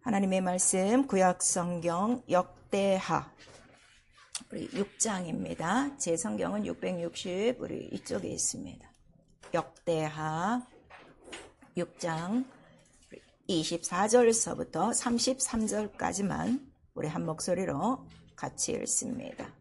하나님의 말씀 구약 성경 역대하 우리 6장입니다. 제 성경은 660 우리 이쪽에 있습니다. 역대하 6장 24절서부터 33절까지만 우리 한 목소리로 같이 읽습니다.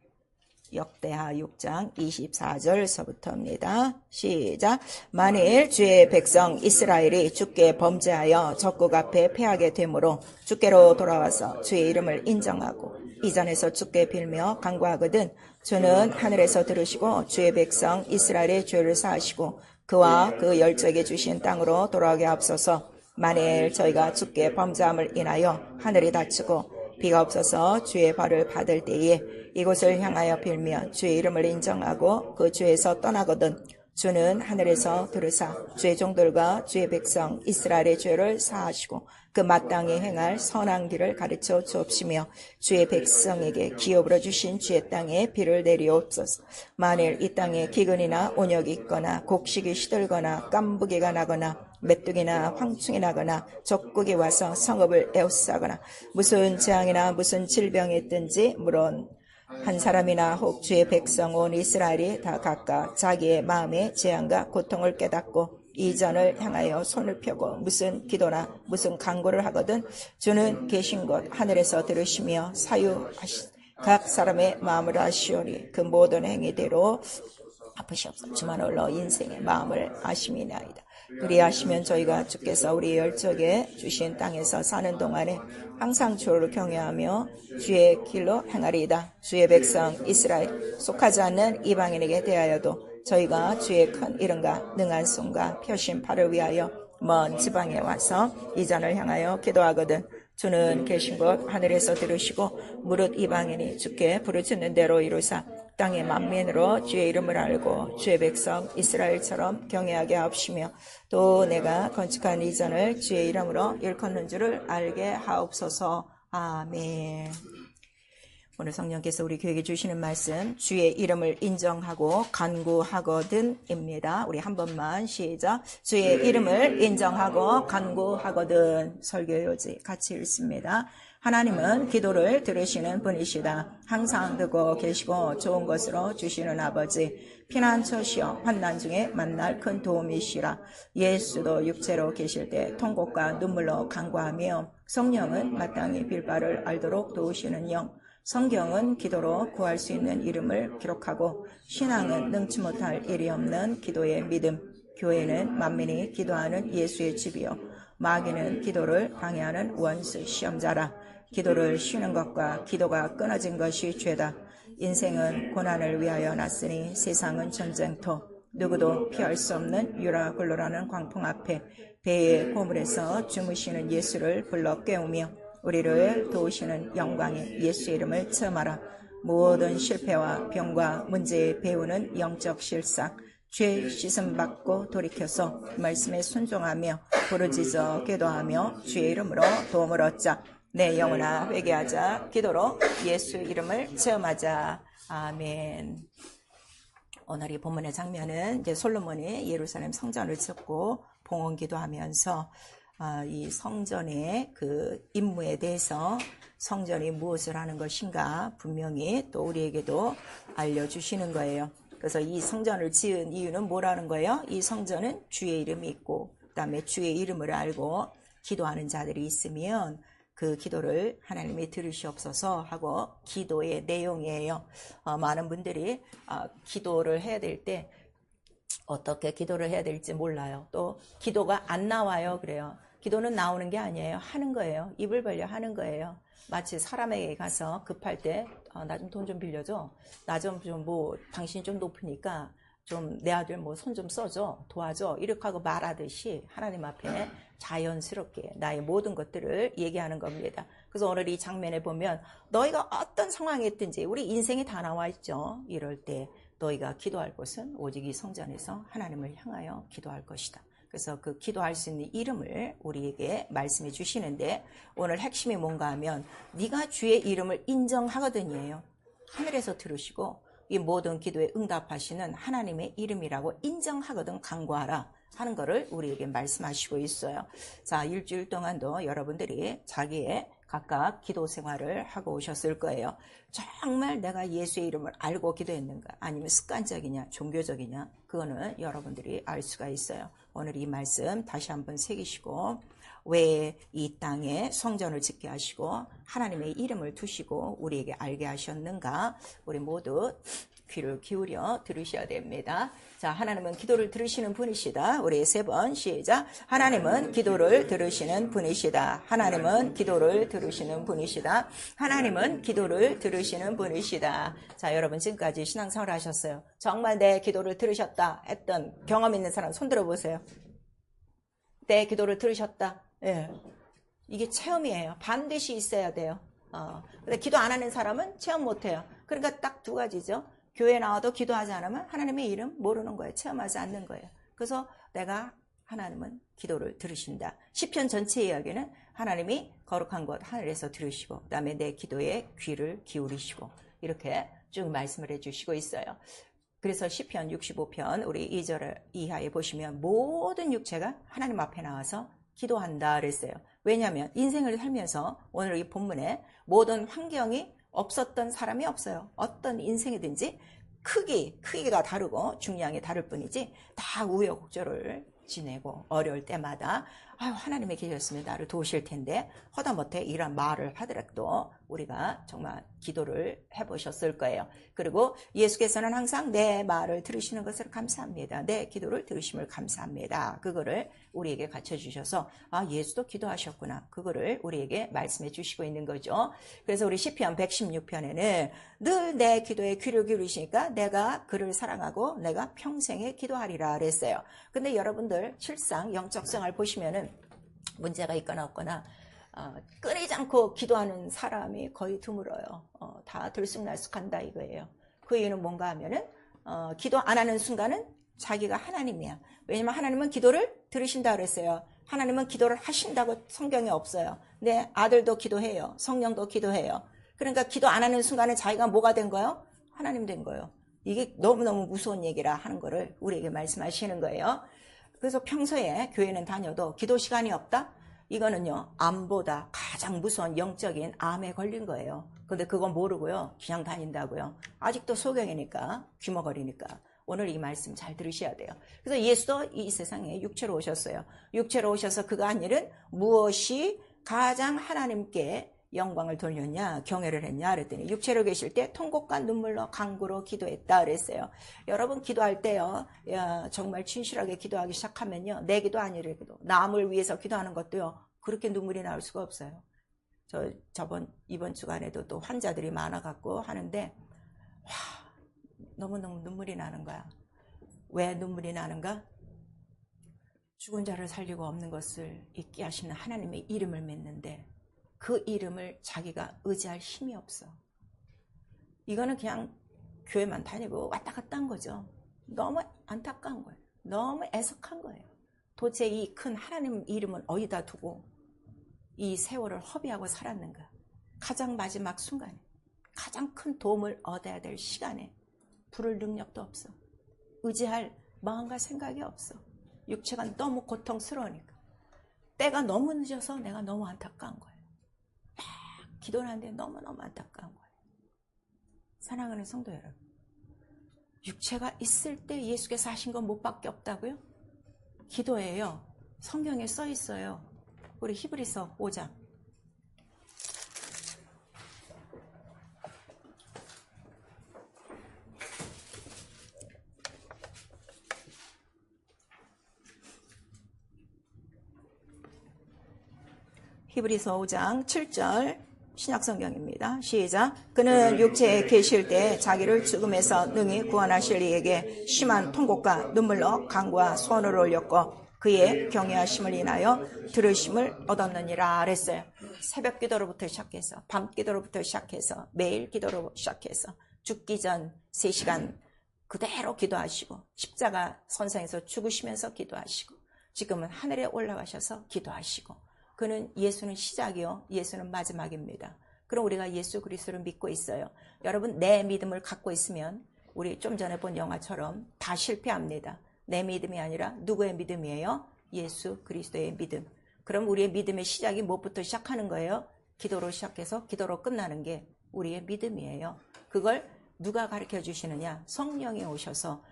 역대하 6장 24절서부터입니다. 시작. 만일 주의 백성 이스라엘이 주께 범죄하여 적국 앞에 패하게 되므로 주께로 돌아와서 주의 이름을 인정하고 이전에서 주께 빌며 간구하거든 주는 하늘에서 들으시고 주의 백성 이스라엘의 죄를 사하시고 그와 그 열적에 주신 땅으로 돌아오게 하옵소서. 만일 저희가 주께 범죄함을 인하여 하늘이 닫히고 비가 없어서 주의 벌을 받을 때에 이곳을 향하여 빌며 주의 이름을 인정하고 그 죄에서 떠나거든 주는 하늘에서 들으사 주의 종들과 주의 백성 이스라엘의 죄를 사하시고 그 마땅히 행할 선한 길을 가르쳐 주옵시며 주의 백성에게 기업으로 주신 주의 땅에 비를 내리옵소서. 만일 이 땅에 기근이나 온역이 있거나 곡식이 시들거나 깐부기가 나거나 메뚜기나 황충이 나거나 적국이 와서 성읍을 에워싸거나 무슨 재앙이나 무슨 질병이 있든지 물론 한 사람이나 혹 주의 백성 온 이스라엘이 다 각각 자기의 마음의 재앙과 고통을 깨닫고 이전을 향하여 손을 펴고 무슨 기도나 무슨 간구를 하거든 주는 계신 곳 하늘에서 들으시며 사유하시 각 사람의 마음을 아시오니 그 모든 행위대로 아프시옵소서. 주만 홀로 인생의 마음을 아심이나이다. 그리하시면 저희가 주께서 우리 열적에 주신 땅에서 사는 동안에 항상 주를 경외하며 주의 길로 행하리이다. 주의 백성 이스라엘 속하지 않는 이방인에게 대하여도 저희가 주의 큰 이름과 능한 손과 펴신 팔을 위하여 먼 지방에 와서 이전을 향하여 기도하거든 주는 계신 곳 하늘에서 들으시고 무릇 이방인이 주께 부르짖는 대로 이루사 땅의 만민으로 주의 이름을 알고 주의 백성 이스라엘처럼 경외하게 하옵시며 또 내가 건축한 이전을 주의 이름으로 일컫는 줄을 알게 하옵소서. 아멘. 오늘 성령께서 우리 교회에 주시는 말씀 주의 이름을 인정하고 간구하거든입니다. 우리 한 번만 시작. 주의 이름을 인정하고 간구하거든. 설교요지 같이 읽습니다. 하나님은 기도를 들으시는 분이시다. 항상 듣고 계시고 좋은 것으로 주시는 아버지 피난처시여 환난 중에 만날 큰 도움이시라. 예수도 육체로 계실 때 통곡과 눈물로 간구하며 성령은 마땅히 빌 바를 알도록 도우시는 영 성경은 기도로 구할 수 있는 이름을 기록하고 신앙은 능치 못할 일이 없는 기도의 믿음 교회는 만민이 기도하는 예수의 집이요 마귀는 기도를 방해하는 원수 시험자라. 기도를 쉬는 것과 기도가 끊어진 것이 죄다. 인생은 고난을 위하여 났으니 세상은 전쟁터 누구도 피할 수 없는 유라굴로라는 광풍 앞에 배의 고물에서 주무시는 예수를 불러 깨우며 우리를 도우시는 영광의 예수의 이름을 체험하라. 모든 실패와 병과 문제의 배우는 영적 실상 죄 씻음 받고 돌이켜서 말씀에 순종하며 부르짖어 기도하며 주의 이름으로 도움을 얻자. 내 영혼아 회개하자. 기도로 예수 이름을 체험하자. 아멘. 오늘 이 본문의 장면은 이제 솔로몬이 예루살렘 성전을 짓고 봉헌 기도하면서 이 성전의 그 임무에 대해서 성전이 무엇을 하는 것인가 분명히 또 우리에게도 알려주시는 거예요. 그래서 이 성전을 지은 이유는 뭐라는 거예요? 이 성전은 주의 이름이 있고 그다음에 주의 이름을 알고 기도하는 자들이 있으면 그 기도를 하나님이 들으시옵소서 하고 기도의 내용이에요. 많은 분들이 기도를 해야 될 때 어떻게 기도를 해야 될지 몰라요. 또 기도가 안 나와요. 그래요. 기도는 나오는 게 아니에요. 하는 거예요. 입을 벌려 하는 거예요. 마치 사람에게 가서 급할 때 나 좀 돈 좀 빌려줘. 나 좀 당신이 좀 높으니까 좀 내 아들 손 좀 써줘. 도와줘. 이렇게 하고 말하듯이 하나님 앞에 자연스럽게 나의 모든 것들을 얘기하는 겁니다. 그래서 오늘 이 장면에 보면 너희가 어떤 상황이 있든지 우리 인생이 다 나와 있죠. 이럴 때 너희가 기도할 것은 오직 이 성전에서 하나님을 향하여 기도할 것이다. 그래서 그 기도할 수 있는 이름을 우리에게 말씀해 주시는데 오늘 핵심이 뭔가 하면 네가 주의 이름을 인정하거든요. 하늘에서 들으시고 이 모든 기도에 응답하시는 하나님의 이름이라고 인정하거든 간구하라. 하는 거를 우리에게 말씀하시고 있어요. 자, 일주일 동안도 여러분들이 자기의 각각 기도 생활을 하고 오셨을 거예요. 정말 내가 예수의 이름을 알고 기도했는가, 아니면 습관적이냐, 종교적이냐, 그거는 여러분들이 알 수가 있어요. 오늘 이 말씀 다시 한번 새기시고, 왜 이 땅에 성전을 짓게 하시고 하나님의 이름을 두시고 우리에게 알게 하셨는가, 우리 모두 귀를 기울여 들으셔야 됩니다. 자, 하나님은 기도를 들으시는 분이시다. 우리 3번 시작. 하나님은 기도를 들으시는 분이시다. 하나님은 기도를 들으시는 분이시다. 하나님은 기도를 들으시는 분이시다. 자, 여러분 지금까지 신앙생활 하셨어요. 정말 내 기도를 들으셨다 했던 경험 있는 사람 손 들어보세요. 내 기도를 들으셨다. 예. 이게 체험이에요. 반드시 있어야 돼요. 근데 기도 안 하는 사람은 체험 못 해요. 그러니까 딱 2가지죠. 교회 나와도 기도하지 않으면 하나님의 이름 모르는 거예요. 체험하지 않는 거예요. 그래서 내가 하나님은 기도를 들으신다. 시편 전체 이야기는 하나님이 거룩한 곳 하늘에서 들으시고, 그 다음에 내 기도에 귀를 기울이시고, 이렇게 쭉 말씀을 해주시고 있어요. 그래서 시편 65편 우리 2절 이하에 보시면 모든 육체가 하나님 앞에 나와서 기도한다 그랬어요. 왜냐하면 인생을 살면서 오늘 이 본문에 모든 환경이 없었던 사람이 없어요. 어떤 인생이든지 크기가 다르고 중량이 다를 뿐이지 다 우여곡절을 지내고 어려울 때마다 아유, 하나님이 계셨으면 나를 도우실 텐데 허다못해 이런 말을 하더라도 우리가 정말 기도를 해보셨을 거예요. 그리고 예수께서는 항상 내 말을 들으시는 것을 감사합니다. 내 기도를 들으심을 감사합니다. 그거를 우리에게 갖춰주셔서 아, 예수도 기도하셨구나. 그거를 우리에게 말씀해 주시고 있는 거죠. 그래서 우리 시편 116편에는 늘 내 기도에 귀를 기울이시니까 내가 그를 사랑하고 내가 평생에 기도하리라 그랬어요. 근데 여러분들 실상 영적 생활 보시면은 문제가 있거나 없거나 끊이지 않고 기도하는 사람이 거의 드물어요. 다 들쑥날쑥한다 이거예요. 그 이유는 뭔가 하면은 기도 안 하는 순간은 자기가 하나님이야. 왜냐면 하나님은 기도를 들으신다 그랬어요. 하나님은 기도를 하신다고 성경에 없어요. 내 아들도 기도해요. 성령도 기도해요. 그러니까 기도 안 하는 순간에 자기가 뭐가 된 거예요? 하나님 된 거예요. 이게 너무너무 무서운 얘기라 하는 거를 우리에게 말씀하시는 거예요. 그래서 평소에 교회는 다녀도 기도 시간이 없다? 이거는요, 암보다 가장 무서운 영적인 암에 걸린 거예요. 근데 그건 모르고요, 그냥 다닌다고요. 아직도 소경이니까, 귀머거리니까. 오늘 이 말씀 잘 들으셔야 돼요. 그래서 예수도 이 세상에 육체로 오셨어요. 육체로 오셔서 그가 한 일은 무엇이 가장 하나님께 영광을 돌렸냐, 경외를 했냐 그랬더니 육체로 계실 때 통곡과 눈물로 간구로 기도했다 그랬어요. 여러분 기도할 때요, 정말 진실하게 기도하기 시작하면요, 내 기도 아니래도 남을 위해서 기도하는 것도요, 그렇게 눈물이 나올 수가 없어요. 이번 주간에도 또 환자들이 많아갖고 하는데 너무너무 눈물이 나는 거야. 왜 눈물이 나는가? 죽은 자를 살리고 없는 것을 잊게 하시는 하나님의 이름을 믿는데 그 이름을 자기가 의지할 힘이 없어. 이거는 그냥 교회만 다니고 왔다 갔다 한 거죠. 너무 안타까운 거예요. 너무 애석한 거예요. 도대체 이 큰 하나님 이름은 어디다 두고 이 세월을 허비하고 살았는가. 가장 마지막 순간에 가장 큰 도움을 얻어야 될 시간에 부를 능력도 없어. 의지할 마음과 생각이 없어. 육체가 너무 고통스러우니까. 때가 너무 늦어서 내가 너무 안타까운 거예요. 기도를 하는데 너무너무 안타까운 거예요. 사랑하는 성도 여러분, 육체가 있을 때 예수께서 하신 건 못밖에 없다고요? 기도예요. 성경에 써 있어요. 우리 히브리서 5장. 히브리서 5장 7절 신약성경입니다. 시작. 그는 육체에 계실 때 자기를 죽음에서 능히 구원하실 이에게 심한 통곡과 눈물로 간구와 소원을 올렸고 그의 경외하심을 인하여 들으심을 얻었느니라 그랬어요. 새벽 기도로부터 시작해서 밤 기도로부터 시작해서 매일 기도로 시작해서 죽기 전 3시간 그대로 기도하시고 십자가 선상에서 죽으시면서 기도하시고 지금은 하늘에 올라가셔서 기도하시고 그는 예수는 시작이요, 예수는 마지막입니다. 그럼 우리가 예수 그리스도를 믿고 있어요. 여러분 내 믿음을 갖고 있으면 우리 좀 전에 본 영화처럼 다 실패합니다. 내 믿음이 아니라 누구의 믿음이에요? 예수 그리스도의 믿음. 그럼 우리의 믿음의 시작이 무엇부터 시작하는 거예요? 기도로 시작해서 기도로 끝나는 게 우리의 믿음이에요. 그걸 누가 가르쳐 주시느냐? 성령이 오셔서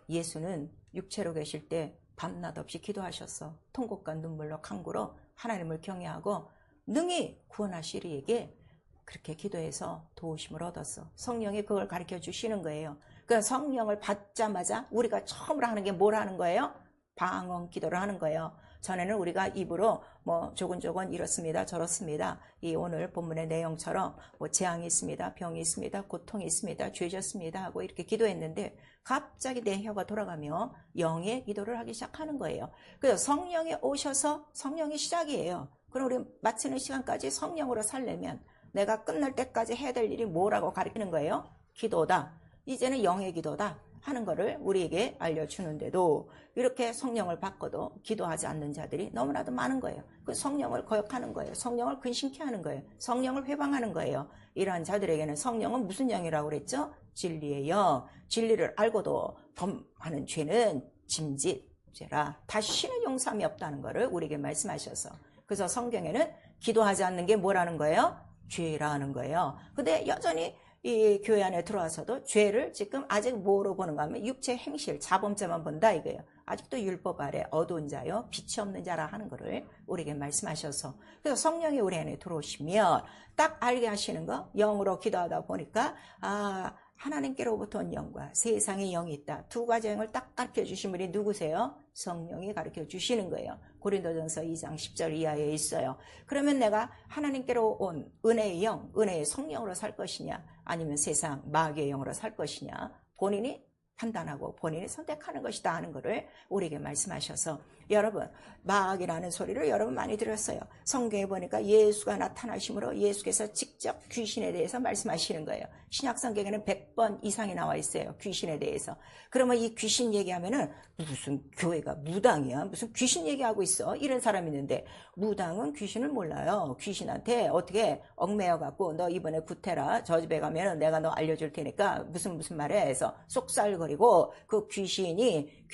예수는 육체로 계실 때 밤낮 없이 기도하셨어. 통곡과 눈물로 간구로 하나님을 경외하고 능히 구원하시리에게 그렇게 기도해서 도우심을 얻었어. 성령이 그걸 가르쳐 주시는 거예요. 그 성령을 받자마자 우리가 처음으로 하는 게 뭘 하는 거예요? 방언 기도를 하는 거예요. 전에는 우리가 입으로 조곤조곤 이렇습니다 저렇습니다, 이 오늘 본문의 내용처럼 재앙이 있습니다, 병이 있습니다, 고통이 있습니다, 죄졌습니다 하고 이렇게 기도했는데 갑자기 내 혀가 돌아가며 영의 기도를 하기 시작하는 거예요. 그래서 성령이 오셔서 성령이 시작이에요. 그럼 우리 마치는 시간까지 성령으로 살려면 내가 끝날 때까지 해야 될 일이 뭐라고 가르치는 거예요? 기도다. 이제는 영의 기도다 하는 거를 우리에게 알려주는데도 이렇게 성령을 받고도 기도하지 않는 자들이 너무나도 많은 거예요. 그 성령을 거역하는 거예요. 성령을 근심케 하는 거예요. 성령을 회방하는 거예요. 이러한 자들에게는 성령은 무슨 영이라고 그랬죠? 진리의 영. 진리를 알고도 범하는 죄는 짐짓죄라. 다시는 용서함이 없다는 것을 우리에게 말씀하셔서, 그래서 성경에는 기도하지 않는 게 뭐라는 거예요? 죄라는 거예요. 근데 여전히 이 교회 안에 들어와서도 죄를 지금 아직 뭐로 보는가 하면 육체 행실, 자범죄만 본다 이거예요. 아직도 율법 아래 어두운 자요 빛이 없는 자라 하는 것을 우리에게 말씀하셔서, 그래서 성령이 우리 안에 들어오시면 딱 알게 하시는 거, 영으로 기도하다 보니까 하나님께로부터 온 영과 세상의 영이 있다. 두 가지 영을 딱 가르쳐 주신 분이 누구세요? 성령이 가르쳐 주시는 거예요. 고린도전서 2장 10절 이하에 있어요. 그러면 내가 하나님께로 온 은혜의 영, 은혜의 성령으로 살 것이냐, 아니면 세상 마귀의 영으로 살 것이냐, 본인이 판단하고 본인이 선택하는 것이다 하는 것을 우리에게 말씀하셔서, 여러분 마귀라는 소리를 여러분 많이 들었어요. 성경에 보니까 예수가 나타나심으로 예수께서 직접 귀신에 대해서 말씀하시는 거예요. 신약 성경에는 100번 이상이 나와 있어요, 귀신에 대해서. 그러면 이 귀신 얘기하면은 무슨 교회가 무당이야, 무슨 귀신 얘기하고 있어, 이런 사람이 있는데, 무당은 귀신을 몰라요. 귀신한테 어떻게 얽매여 갖고 너 이번에 구태라, 저 집에 가면은 내가 너 알려줄 테니까 무슨 말해 해서 쏙살거리고 그 귀신이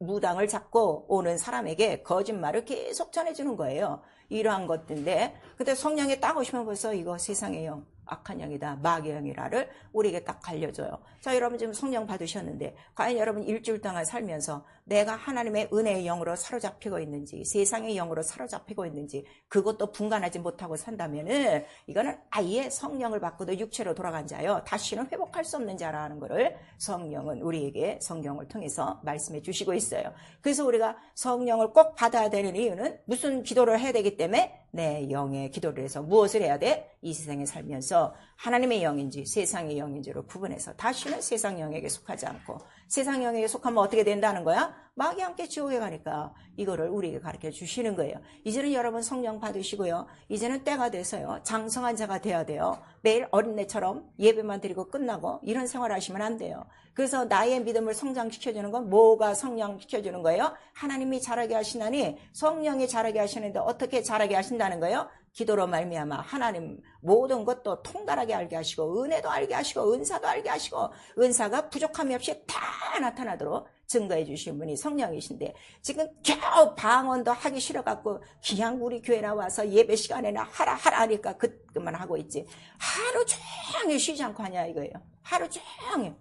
무당을 잡고 오는 사람에게 거짓말을 계속 전해주는 거예요. 이러한 것들인데, 그때 성령이 딱 오시면 벌써 이거 세상의 영, 악한 영이다, 마귀의 영이라를 우리에게 딱 알려줘요. 자, 여러분 지금 성령 받으셨는데 과연 여러분 일주일 동안 살면서 내가 하나님의 은혜의 영으로 사로잡히고 있는지, 세상의 영으로 사로잡히고 있는지, 그것도 분간하지 못하고 산다면은 이거는 아예 성령을 받고도 육체로 돌아간 자요, 다시는 회복할 수 없는 자라는 것을 성령은 우리에게 성경을 통해서 말씀해 주시고 있어요. 그래서 우리가 성령을 꼭 받아야 되는 이유는 무슨 기도를 해야 되기 때문에, 내 영의 기도를 해서 무엇을 해야 돼? 이 세상에 살면서 하나님의 영인지 세상의 영인지로 구분해서 다시는 세상 영에게 속하지 않고, 세상 영에게 속하면 어떻게 된다는 거야? 마귀와 함께 지옥에 가니까 이거를 우리에게 가르쳐 주시는 거예요. 이제는 여러분 성령 받으시고요, 이제는 때가 돼서요 장성한 자가 돼야 돼요. 매일 어린애처럼 예배만 드리고 끝나고 이런 생활 하시면 안 돼요. 그래서 나의 믿음을 성장시켜주는 건 뭐가 성장시켜주는 거예요? 하나님이 자라게 하시나니 성령이 자라게 하시는데 어떻게 자라게 하신다는 거예요? 기도로 말미암아 하나님 모든 것도 통달하게 알게 하시고, 은혜도 알게 하시고, 은사도 알게 하시고, 은사가 부족함이 없이 다 나타나도록 증거해 주신 분이 성령이신데, 지금 겨우 방언도 하기 싫어갖고 그냥 우리 교회 나와서 예배 시간에나 하라 하니까 그만 하고 있지. 하루 종일 쉬지 않고 하냐 이거예요. 하루 종일.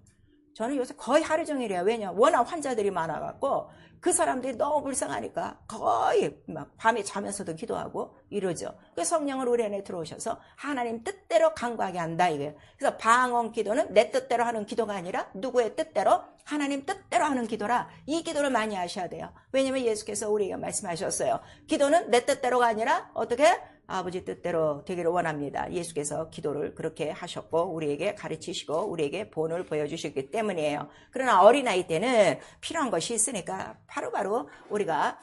저는 요새 거의 하루 종일이에요. 왜냐, 워낙 환자들이 많아갖고 그 사람들이 너무 불쌍하니까 거의 막 밤에 자면서도 기도하고 이러죠. 그 성령을 우리 안에 들어오셔서 하나님 뜻대로 간구하게 한다 이거예요. 그래서 방언 기도는 내 뜻대로 하는 기도가 아니라 누구의 뜻대로? 하나님 뜻대로 하는 기도라. 이 기도를 많이 하셔야 돼요. 왜냐면 예수께서 우리에게 말씀하셨어요. 기도는 내 뜻대로가 아니라 어떻게? 아버지 뜻대로 되기를 원합니다. 예수께서 기도를 그렇게 하셨고 우리에게 가르치시고 우리에게 본을 보여주셨기 때문이에요. 그러나 어린아이 때는 필요한 것이 있으니까 바로바로 우리가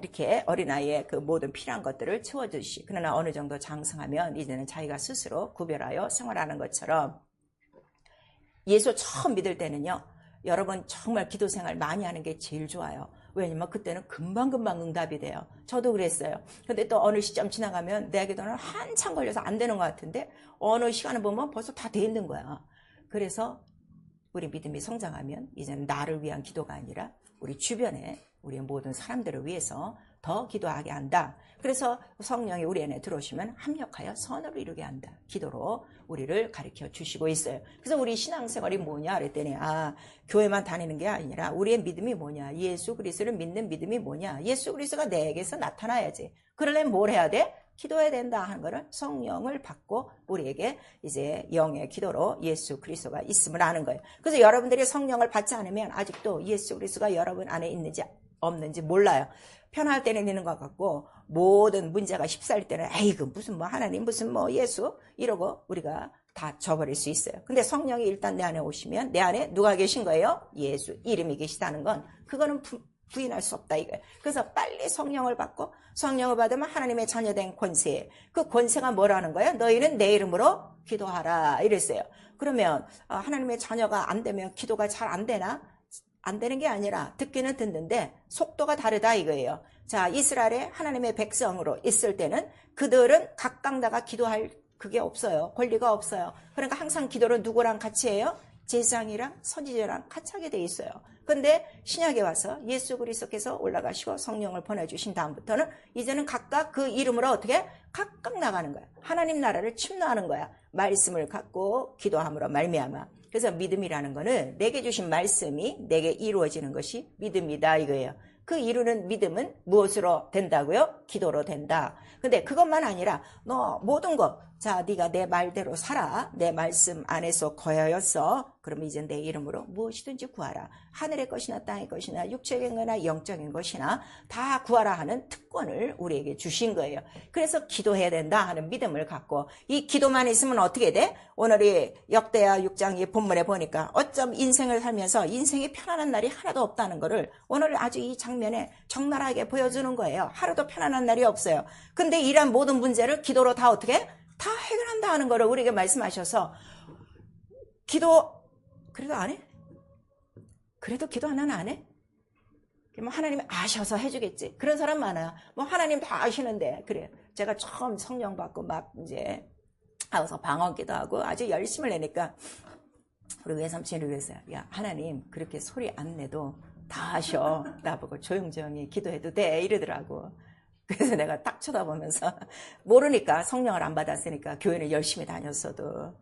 이렇게 어린아이의 그 모든 필요한 것들을 채워주시. 그러나 어느 정도 장성하면 이제는 자기가 스스로 구별하여 생활하는 것처럼, 예수 처음 믿을 때는요, 여러분 정말 기도 생활 많이 하는 게 제일 좋아요. 왜냐면 그때는 금방금방 응답이 돼요. 저도 그랬어요. 근데 또 어느 시점 지나가면 내 기도는 한참 걸려서 안 되는 것 같은데 어느 시간을 보면 벌써 다 돼 있는 거야. 그래서 우리 믿음이 성장하면 이제는 나를 위한 기도가 아니라 우리 주변에 우리의 모든 사람들을 위해서 더 기도하게 한다. 그래서 성령이 우리 안에 들어오시면 합력하여 선을 이루게 한다. 기도로 우리를 가르쳐 주시고 있어요. 그래서 우리 신앙생활이 뭐냐 그랬더니 교회만 다니는 게 아니라 우리의 믿음이 뭐냐, 예수 그리스도를 믿는 믿음이 뭐냐, 예수 그리스도가 내게서 나타나야지. 그러려면 뭘 해야 돼? 기도해야 된다 하는 거를 성령을 받고 우리에게 이제 영의 기도로 예수 그리스도가 있음을 아는 거예요. 그래서 여러분들이 성령을 받지 않으면 아직도 예수 그리스도가 여러분 안에 있는지 없는지 몰라요. 편할 때는 있는 것 같고 모든 문제가 휩싸일 때는 에이그 무슨 뭐 하나님 무슨 뭐 예수 이러고 우리가 다 져버릴 수 있어요. 근데 성령이 일단 내 안에 오시면 내 안에 누가 계신 거예요? 예수 이름이 계시다는 건 그거는 부인할 수 없다 이거예요. 그래서 빨리 성령을 받고 성령을 받으면 하나님의 자녀된 권세, 그 권세가 뭐라는 거예요? 너희는 내 이름으로 기도하라 이랬어요. 그러면 하나님의 자녀가 안 되면 기도가 잘 안 되나? 안 되는 게 아니라 듣기는 듣는데 속도가 다르다 이거예요. 자, 이스라엘의 하나님의 백성으로 있을 때는 그들은 각각 기도할 그게 없어요. 권리가 없어요. 그러니까 항상 기도를 누구랑 같이 해요? 제사장이랑 선지자랑 같이 하게 돼 있어요. 근데 신약에 와서 예수 그리스도께서 올라가시고 성령을 보내주신 다음부터는 이제는 각각 그 이름으로 어떻게 각각 나가는 거야. 하나님 나라를 침노하는 거야. 말씀을 갖고 기도함으로 말미암아. 그래서 믿음이라는 거는 내게 주신 말씀이 내게 이루어지는 것이 믿음이다 이거예요. 그 이루는 믿음은 무엇으로 된다고요? 기도로 된다. 근데 그것만 아니라 너 모든 것, 자 네가 내 말대로 살아. 내 말씀 안에서 거하였어. 그러면 이제 내 이름으로 무엇이든지 구하라. 하늘의 것이나 땅의 것이나 육적인 거나 영적인 것이나 다 구하라 하는 특권을 우리에게 주신 거예요. 그래서 기도해야 된다 하는 믿음을 갖고 이 기도만 있으면 어떻게 돼? 오늘이 역대하 6장 이 본문에 보니까 어쩜 인생을 살면서 인생이 편안한 날이 하나도 없다는 거를 오늘 아주 이 장면에 적나라하게 보여주는 거예요. 하루도 편안한 날이 없어요. 근데 이런 모든 문제를 기도로 다 어떻게? 다 해결한다 하는 거를 우리에게 말씀하셔서 기도 그래도 안 해? 그래도 기도 하나는 안 해? 그럼 하나님이 아셔서 해주겠지. 그런 사람 많아요. 뭐 하나님 다 아시는데 그래요. 제가 처음 성령 받고 막 이제 하고서 방언기도 하고 아주 열심을 내니까 우리 외삼촌이 그랬어요. 야 하나님 그렇게 소리 안 내도 다 아셔. 나보고 조용조용히 기도해도 돼 이러더라고. 그래서 내가 딱 쳐다보면서 모르니까 성령을 안 받았으니까 교회는 열심히 다녔어도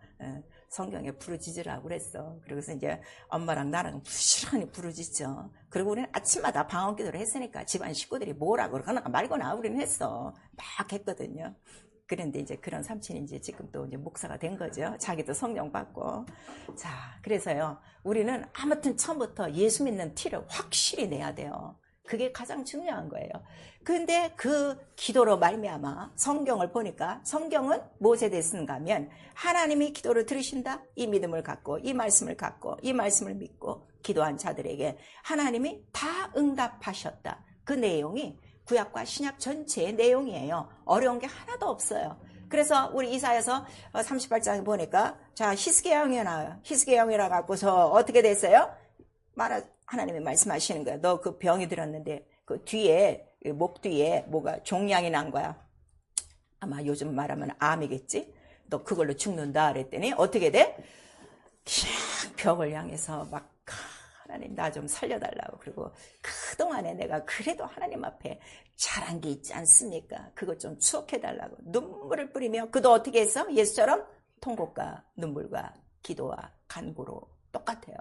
성경에 부르짖으라고 그랬어. 그래서 이제 엄마랑 나랑 부지런히 부르짖죠. 그리고 우리는 아침마다 방언기도를 했으니까 집안 식구들이 뭐라고 그러거나 말거나 우리는 했어. 막 했거든요. 그런데 이제 그런 삼촌이 이제 지금 또 이제 목사가 된 거죠. 자기도 성령 받고. 자, 그래서요. 우리는 아무튼 처음부터 예수 믿는 티를 확실히 내야 돼요. 그게 가장 중요한 거예요. 근데 그 기도로 말미암아 성경을 보니까 성경은 무엇에 대해서인가 하면 하나님이 기도를 들으신다. 이 믿음을 갖고 이 말씀을 갖고 이 말씀을 믿고 기도한 자들에게 하나님이 다 응답하셨다. 그 내용이 구약과 신약 전체의 내용이에요. 어려운 게 하나도 없어요. 그래서 우리 이사야서 38장에 보니까 자 히스기야 왕이 나와요. 히스기야 왕이라 갖고서 어떻게 됐어요? 하나님이 말씀하시는 거야. 너 그 병이 들었는데 그 뒤에 목 뒤에 뭐가 종양이 난 거야. 아마 요즘 말하면 암이겠지. 너 그걸로 죽는다 그랬더니 어떻게 돼? 그냥 벽을 향해서 막 하나님 나 좀 살려달라고. 그리고 그동안에 내가 그래도 하나님 앞에 잘한 게 있지 않습니까? 그것 좀 추억해달라고 눈물을 뿌리며 그도 어떻게 했어? 예수처럼 통곡과 눈물과 기도와 간구로 똑같아요.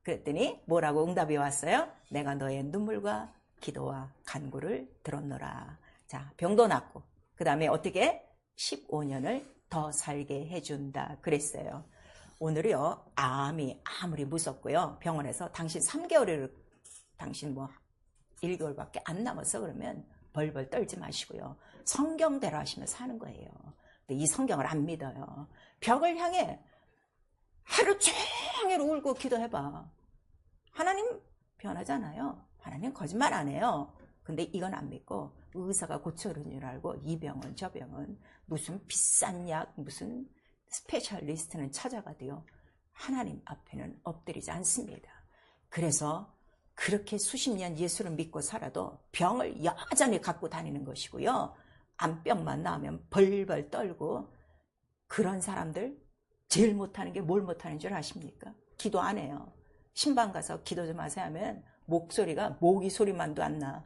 그랬더니 뭐라고 응답이 왔어요? 내가 너의 눈물과 기도와 간구를 들었노라. 자, 병도 낫고 그 다음에 어떻게 15년을 더 살게 해준다 그랬어요. 오늘이요 암이 아무리 무섭고요 병원에서 당신 3개월을 당신 뭐 1개월밖에 안 남았어 그러면 벌벌 떨지 마시고요 성경대로 하시면 사는 거예요. 근데 이 성경을 안 믿어요. 벽을 향해 하루 종일 울고 기도해봐. 하나님 변하잖아요. 하나님 거짓말 안 해요. 근데 이건 안 믿고 의사가 고쳐주는 줄 알고 이 병은 저 병은 무슨 비싼 약 무슨 스페셜리스트는 찾아가도요 하나님 앞에는 엎드리지 않습니다. 그래서 그렇게 수십 년 예수를 믿고 살아도 병을 여전히 갖고 다니는 것이고요 암병만 나오면 벌벌 떨고 그런 사람들 제일 못하는 게 뭘 못하는 줄 아십니까? 기도 안 해요. 신방 가서 기도 좀 하세요 하면 목소리가 모기 소리만도 안 나.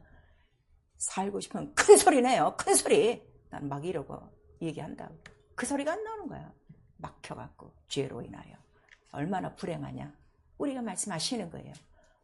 살고 싶으면 큰 소리 내요. 큰 소리. 난 막 이러고 얘기한다고. 그 소리가 안 나오는 거야. 막혀갖고 죄로 인하여. 얼마나 불행하냐. 우리가 말씀하시는 거예요.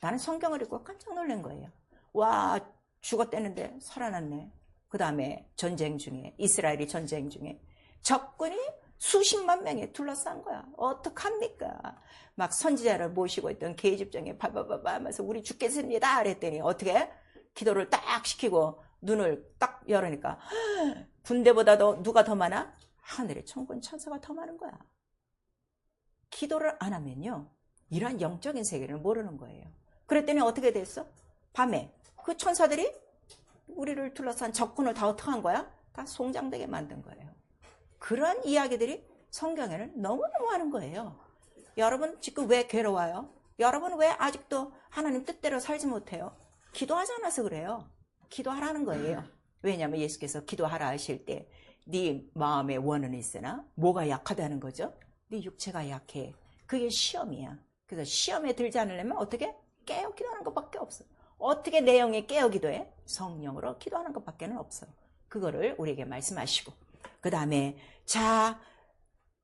나는 성경을 읽고 깜짝 놀란 거예요. 와, 죽었대는데 살아났네. 그 다음에 전쟁 중에, 이스라엘이 전쟁 중에 적군이 수십만 명에 둘러싼 거야. 어떡합니까? 막 선지자를 모시고 있던 계집종이 바바바바 하면서 우리 죽겠습니다 그랬더니 어떻게? 기도를 딱 시키고 눈을 딱 열으니까 군대보다도 누가 더 많아? 하늘의 천군 천사가 더 많은 거야. 기도를 안 하면요, 이러한 영적인 세계를 모르는 거예요. 그랬더니 어떻게 됐어? 밤에 그 천사들이 우리를 둘러싼 적군을 다 어떻게 한 거야? 다 송장되게 만든 거예요. 그런 이야기들이 성경에는 너무너무 많은 거예요. 여러분 지금 왜 괴로워요? 여러분 왜 아직도 하나님 뜻대로 살지 못해요? 기도하지 않아서 그래요. 기도하라는 거예요. 왜냐하면 예수께서 기도하라 하실 때 네 마음에 원은 있으나 뭐가 약하다는 거죠? 네 육체가 약해. 그게 시험이야. 그래서 시험에 들지 않으려면 어떻게? 깨어 기도하는 것밖에 없어. 어떻게 내 영이 깨어 기도해? 성령으로 기도하는 것밖에 없어. 그거를 우리에게 말씀하시고, 그 다음에 자,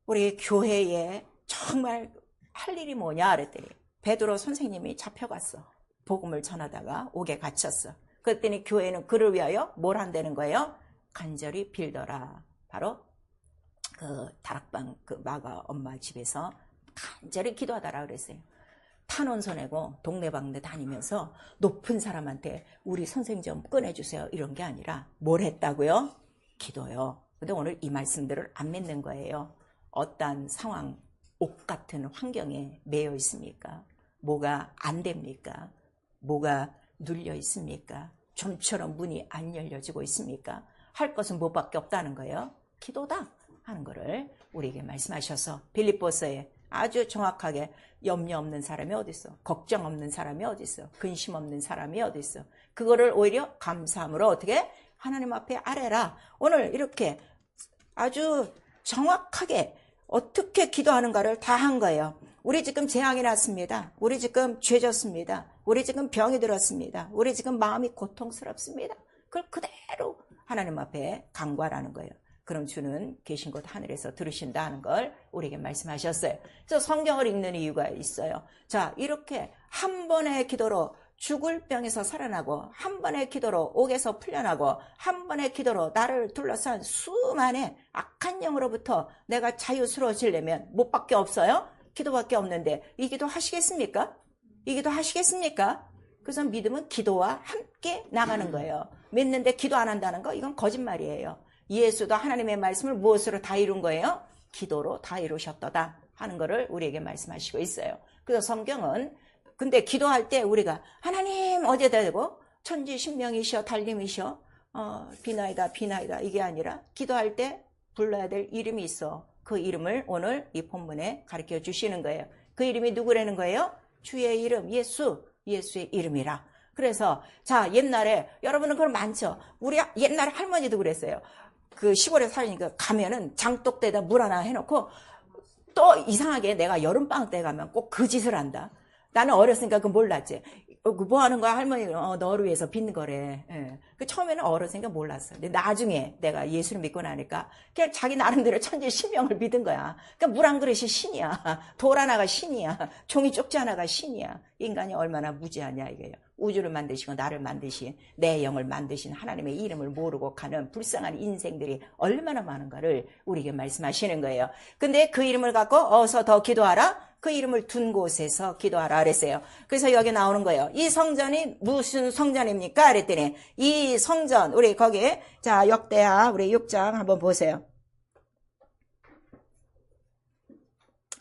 우리 교회에 정말 할 일이 뭐냐 그랬더니 베드로 선생님이 잡혀갔어. 복음을 전하다가 옥에 갇혔어. 그랬더니 교회는 그를 위하여 뭘 한다는 거예요? 간절히 빌더라. 바로 그 다락방 그 마가 엄마 집에서 간절히 기도하더라 그랬어요. 탄원서 내고 동네방네 다니면서 높은 사람한테 우리 선생 좀 꺼내주세요 이런 게 아니라 뭘 했다고요? 기도요. 근데 오늘 이 말씀들을 안 믿는 거예요. 어떤 상황, 옥 같은 환경에 매여 있습니까? 뭐가 안 됩니까? 뭐가 눌려 있습니까? 좀처럼 문이 안 열려지고 있습니까? 할 것은 뭐밖에 없다는 거예요. 기도다 하는 거를 우리에게 말씀하셔서 빌립보서에 아주 정확하게 염려 없는 사람이 어디 있어? 걱정 없는 사람이 어디 있어? 근심 없는 사람이 어디 있어? 그거를 오히려 감사함으로 어떻게? 하나님 앞에 아뢰라. 오늘 이렇게 아주 정확하게 어떻게 기도하는가를 다 한 거예요. 우리 지금 재앙이 났습니다. 우리 지금 죄 졌습니다. 우리 지금 병이 들었습니다. 우리 지금 마음이 고통스럽습니다. 그걸 그대로 하나님 앞에 간구하라는 거예요. 그럼 주는 계신 곳 하늘에서 들으신다 하는 걸 우리에게 말씀하셨어요. 그래서 성경을 읽는 이유가 있어요. 자, 이렇게 한 번의 기도로 죽을 병에서 살아나고, 한 번의 기도로 옥에서 풀려나고, 한 번의 기도로 나를 둘러싼 수많은 악한 영으로부터 내가 자유스러워지려면 뭐밖에 없어요? 기도밖에 없는데 이 기도 하시겠습니까? 이 기도 하시겠습니까? 그래서 믿음은 기도와 함께 나가는 거예요. 믿는데 기도 안 한다는 거, 이건 거짓말이에요. 예수도 하나님의 말씀을 무엇으로 다 이룬 거예요? 기도로 다 이루셨도다 하는 거를 우리에게 말씀하시고 있어요. 그래서 성경은 근데 기도할 때 우리가 하나님 어디에다 대고 천지신명이시여 달림이시여 비나이다 비나이다 이게 아니라 기도할 때 불러야 될 이름이 있어. 그 이름을 오늘 이 본문에 가르쳐 주시는 거예요. 그 이름이 누구라는 거예요? 주의 이름 예수, 예수의 이름이라. 그래서 자, 옛날에 여러분은 그걸 많죠. 우리 옛날 할머니도 그랬어요. 그 시골에 살니까 가면은 장독대에다 물 하나 해놓고 또 이상하게 내가 여름방학 때 가면 꼭 그 짓을 한다. 나는 어렸으니까 그거 몰랐지. 뭐 하는 거야? 할머니, 너를 위해서 빚는 거래. 예. 그 처음에는 어렸으니까 몰랐어. 근데 나중에 내가 예수를 믿고 나니까 그냥 자기 나름대로 천지신명을 믿은 거야. 그러니까 물 한 그릇이 신이야. 돌 하나가 신이야. 종이 쪽지 하나가 신이야. 인간이 얼마나 무지하냐 이게요. 우주를 만드시고 나를 만드신 내 영을 만드신 하나님의 이름을 모르고 가는 불쌍한 인생들이 얼마나 많은가를 우리에게 말씀하시는 거예요. 근데 그 이름을 갖고 어서 더 기도하라. 그 이름을 둔 곳에서 기도하라 그랬어요. 그래서 여기 나오는 거예요. 이 성전이 무슨 성전입니까? 그랬더니 이 성전 우리 거기에 자 역대하 우리 6장 한번 보세요.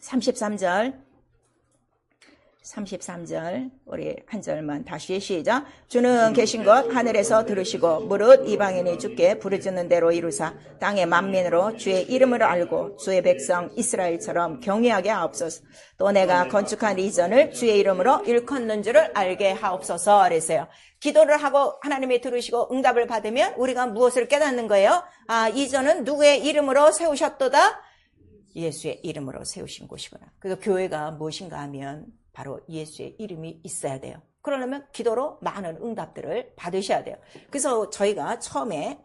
33절 우리 한 절만 다시 시작. 주는 계신 것 하늘에서 들으시고 무릇 이방인이 주께 부르짖는 대로 이루사 땅의 만민으로 주의 이름을 알고 주의 백성 이스라엘처럼 경외하게 하옵소서. 또 내가 건축한 이 전을 주의 이름으로 일컫는 줄을 알게 하옵소서 그랬어요. 기도를 하고 하나님이 들으시고 응답을 받으면 우리가 무엇을 깨닫는 거예요? 아, 이 전은 누구의 이름으로 세우셨도다? 예수의 이름으로 세우신 곳이구나. 그래서 교회가 무엇인가 하면 바로 예수의 이름이 있어야 돼요. 그러려면 기도로 많은 응답들을 받으셔야 돼요. 그래서 저희가 처음에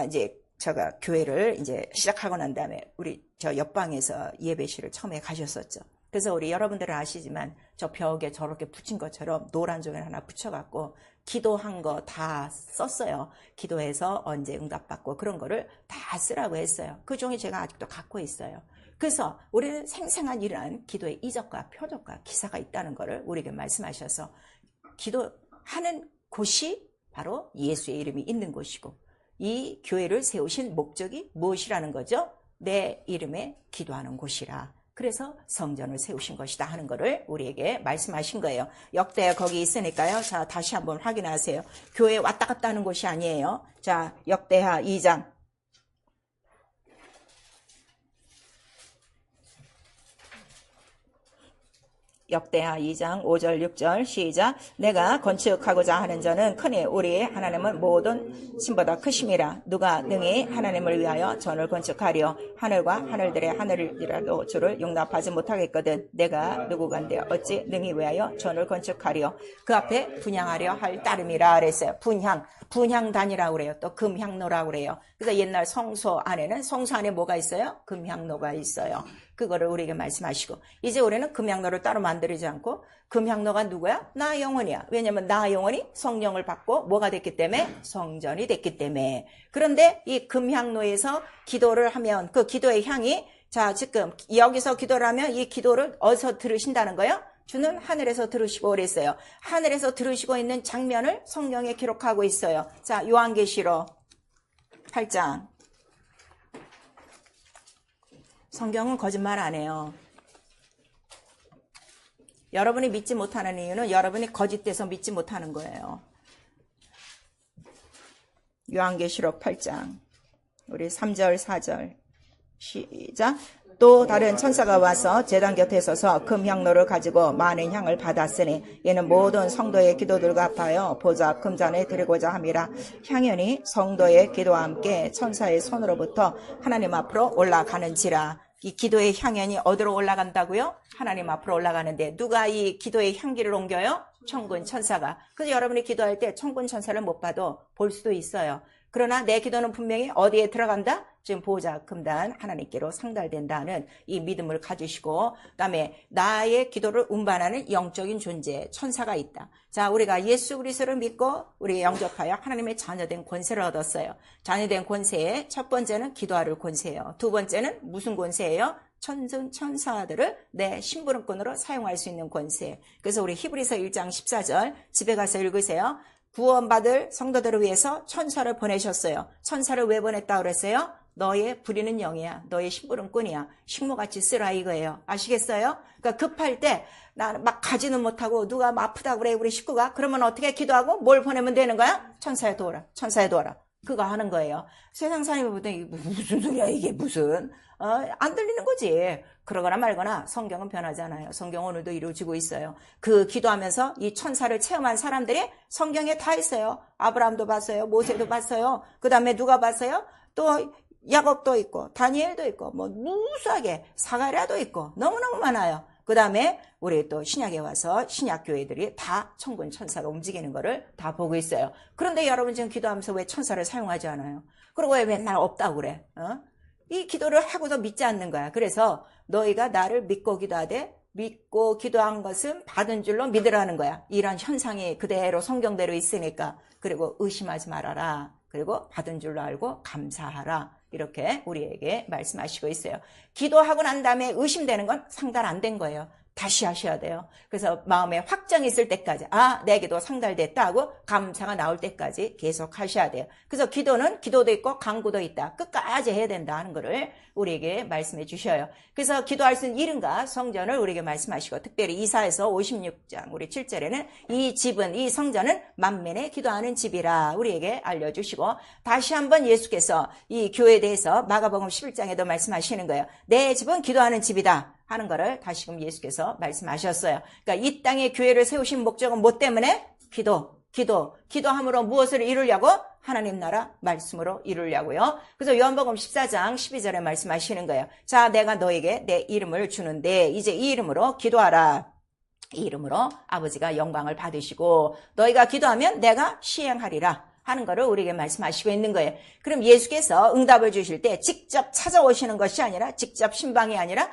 이제 제가 교회를 이제 시작하고 난 다음에 우리 저 옆방에서 예배실을 처음에 가셨었죠. 그래서 우리 여러분들은 아시지만 저 벽에 저렇게 붙인 것처럼 노란 종이 하나 붙여갖고 기도한 거 다 썼어요. 기도해서 언제 응답받고 그런 거를 다 쓰라고 했어요. 그 종이 제가 아직도 갖고 있어요. 그래서 우리는 생생한 이러한 기도의 이적과 표적과 기사가 있다는 것을 우리에게 말씀하셔서 기도하는 곳이 바로 예수의 이름이 있는 곳이고 이 교회를 세우신 목적이 무엇이라는 거죠? 내 이름에 기도하는 곳이라. 그래서 성전을 세우신 것이다 하는 것을 우리에게 말씀하신 거예요. 역대 거기 있으니까요. 자, 다시 한번 확인하세요. 교회 왔다 갔다 하는 곳이 아니에요. 자, 역대하 2장. 역대하 2장 5절 6절 시작. 내가 건축하고자 하는 자는 크니 우리 하나님은 모든 신보다 크심이라. 누가 능히 하나님을 위하여 전을 건축하리요. 하늘과 하늘들의 하늘이라도 주를 용납하지 못하겠거든. 내가 누구간데 어찌 능히 위하여 전을 건축하리요. 그 앞에 분향하려 할 따름이라 그랬어요. 분향단이라고 그래요. 또 금향로라고 그래요. 그래서 옛날 성소 안에는 성소 안에 뭐가 있어요? 금향로가 있어요. 그거를 우리에게 말씀하시고 이제 우리는 금향로를 따로 만들지 않고 금향로가 누구야? 나 영혼이야. 왜냐하면 나 영혼이 성령을 받고 뭐가 됐기 때문에? 성전이 됐기 때문에. 그런데 이 금향로에서 기도를 하면 그 기도의 향이 자 지금 여기서 기도를 하면 이 기도를 어디서 들으신다는 거예요? 주는 하늘에서 들으시고 그랬어요. 하늘에서 들으시고 있는 장면을 성경에 기록하고 있어요. 자 요한계시록 8장. 성경은 거짓말 안 해요. 여러분이 믿지 못하는 이유는 여러분이 거짓돼서 믿지 못하는 거예요. 요한계시록 8장 우리 3절 4절 시작. 또 다른 천사가 와서 제단 곁에 서서 금향로를 가지고 많은 향을 받았으니 이는 모든 성도의 기도들과 합하여 보좌 금잔에 드리고자 함이라. 향연이 성도의 기도와 함께 천사의 손으로부터 하나님 앞으로 올라가는지라. 이 기도의 향연이 어디로 올라간다고요? 하나님 앞으로 올라가는데 누가 이 기도의 향기를 옮겨요? 천군 천사가. 그래서 여러분이 기도할 때 천군 천사를 못 봐도 볼 수도 있어요. 그러나 내 기도는 분명히 어디에 들어간다? 지금 보좌 금단 하나님께로 상달된다는 이 믿음을 가지시고 그다음에 나의 기도를 운반하는 영적인 존재 천사가 있다. 자, 우리가 예수 그리스도를 믿고 우리 영접하여 하나님의 자녀된 권세를 얻었어요. 자녀된 권세의 첫 번째는 기도할 권세예요. 두 번째는 무슨 권세예요? 천사들을 내 심부름꾼으로 사용할 수 있는 권세. 그래서 우리 히브리서 1장 14절 집에 가서 읽으세요. 구원받을 성도들을 위해서 천사를 보내셨어요. 천사를 왜 보냈다고 그랬어요? 너의 부리는 영이야. 너의 심부름꾼이야. 식모같이 쓰라 이거예요. 아시겠어요? 그러니까 급할 때 나는 막 가지는 못하고 누가 막 아프다고 그래 우리 식구가. 그러면 어떻게 기도하고 뭘 보내면 되는 거야? 천사에 도와라. 천사에 도와라. 그거 하는 거예요. 세상 사람이 보면 이게 무슨 소리야 이게 무슨 안 들리는 거지. 그러거나 말거나 성경은 변하지 않아요. 성경 오늘도 이루어지고 있어요. 그 기도하면서 이 천사를 체험한 사람들이 성경에 다 있어요. 아브라함도 봤어요. 모세도 봤어요. 그 다음에 누가 봤어요? 또 야곱도 있고 다니엘도 있고 뭐 무수하게 사가랴도 있고 너무너무 많아요. 그 다음에 우리 또 신약에 와서 신약 교회들이 다 천군 천사로 움직이는 거를 다 보고 있어요. 그런데 여러분 지금 기도하면서 왜 천사를 사용하지 않아요? 그리고 왜 맨날 없다고 그래? 이 기도를 하고도 믿지 않는 거야. 그래서 너희가 나를 믿고 기도하되 믿고 기도한 것은 받은 줄로 믿으라는 거야. 이런 현상이 그대로 성경대로 있으니까. 그리고 의심하지 말아라. 그리고 받은 줄로 알고 감사하라. 이렇게 우리에게 말씀하시고 있어요. 기도하고 난 다음에 의심되는 건 상달 안 된 거예요. 다시 하셔야 돼요. 그래서 마음에 확정이 있을 때까지 내 기도 상달됐다 하고 감사가 나올 때까지 계속 하셔야 돼요. 그래서 기도는 기도도 있고 간구도 있다. 끝까지 해야 된다 하는 거를 우리에게 말씀해 주셔요. 그래서 기도할 수 있는 이름과 성전을 우리에게 말씀하시고 특별히 이사에서 56장 우리 7절에는 이 집은 이 성전은 만민의 기도하는 집이라 우리에게 알려주시고 다시 한번 예수께서 이 교회에 대해서 마가복음 11장에도 말씀하시는 거예요. 내 집은 기도하는 집이다 하는 거를 다시금 예수께서 말씀하셨어요. 그러니까 이 땅에 교회를 세우신 목적은 뭐 때문에? 기도함으로 무엇을 이루려고? 하나님 나라 말씀으로 이루려고요. 그래서 요한복음 14장 12절에 말씀하시는 거예요. 자, 내가 너에게 내 이름을 주는데 이제 이 이름으로 기도하라. 이 이름으로 아버지가 영광을 받으시고 너희가 기도하면 내가 시행하리라 하는 거를 우리에게 말씀하시고 있는 거예요. 그럼 예수께서 응답을 주실 때 직접 찾아오시는 것이 아니라 직접 신방이 아니라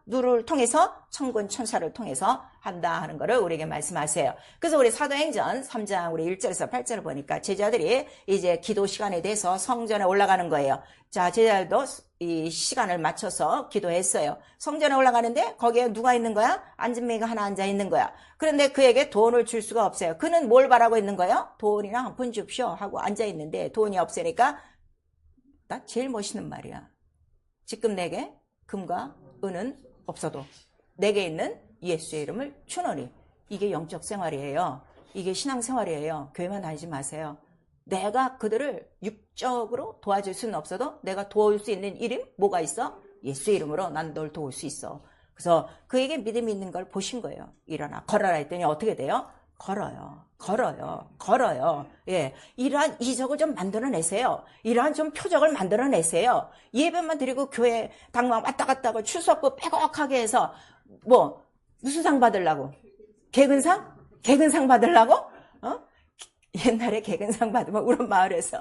누를 통해서 천군 천사를 통해서 한다 하는 거를 우리에게 말씀하세요. 그래서 우리 사도행전 3장 우리 1절에서 8절을 보니까 제자들이 이제 기도 시간에 대해서 성전에 올라가는 거예요. 자, 제자들도 이 시간을 맞춰서 기도했어요. 성전에 올라가는데 거기에 누가 있는 거야? 안진뱅이가 하나 앉아 있는 거야. 그런데 그에게 돈을 줄 수가 없어요. 그는 뭘 바라고 있는 거예요? 돈이나 한 푼 줍쇼 하고 앉아 있는데 돈이 없으니까 나 제일 멋있는 말이야. 지금 내게 금과 은은 없어도 내게 있는 예수의 이름을 추노니. 이게 영적 생활이에요. 이게 신앙 생활이에요. 교회만 다니지 마세요. 내가 그들을 육적으로 도와줄 수는 없어도 내가 도울 수 있는 이름 뭐가 있어? 예수의 이름으로 난 널 도울 수 있어. 그래서 그에게 믿음이 있는 걸 보신 거예요. 일어나 걸어라 했더니 어떻게 돼요? 걸어요. 예, 이러한 이적을 좀 만들어내세요. 이러한 좀 표적을 만들어내세요. 예배만 드리고 교회 당만 왔다 갔다 하고 출석부 빼곡하게 해서 뭐 무슨 상 받으려고? 개근상? 개근상 받으려고? 옛날에 개근상 받으면 우리 마을에서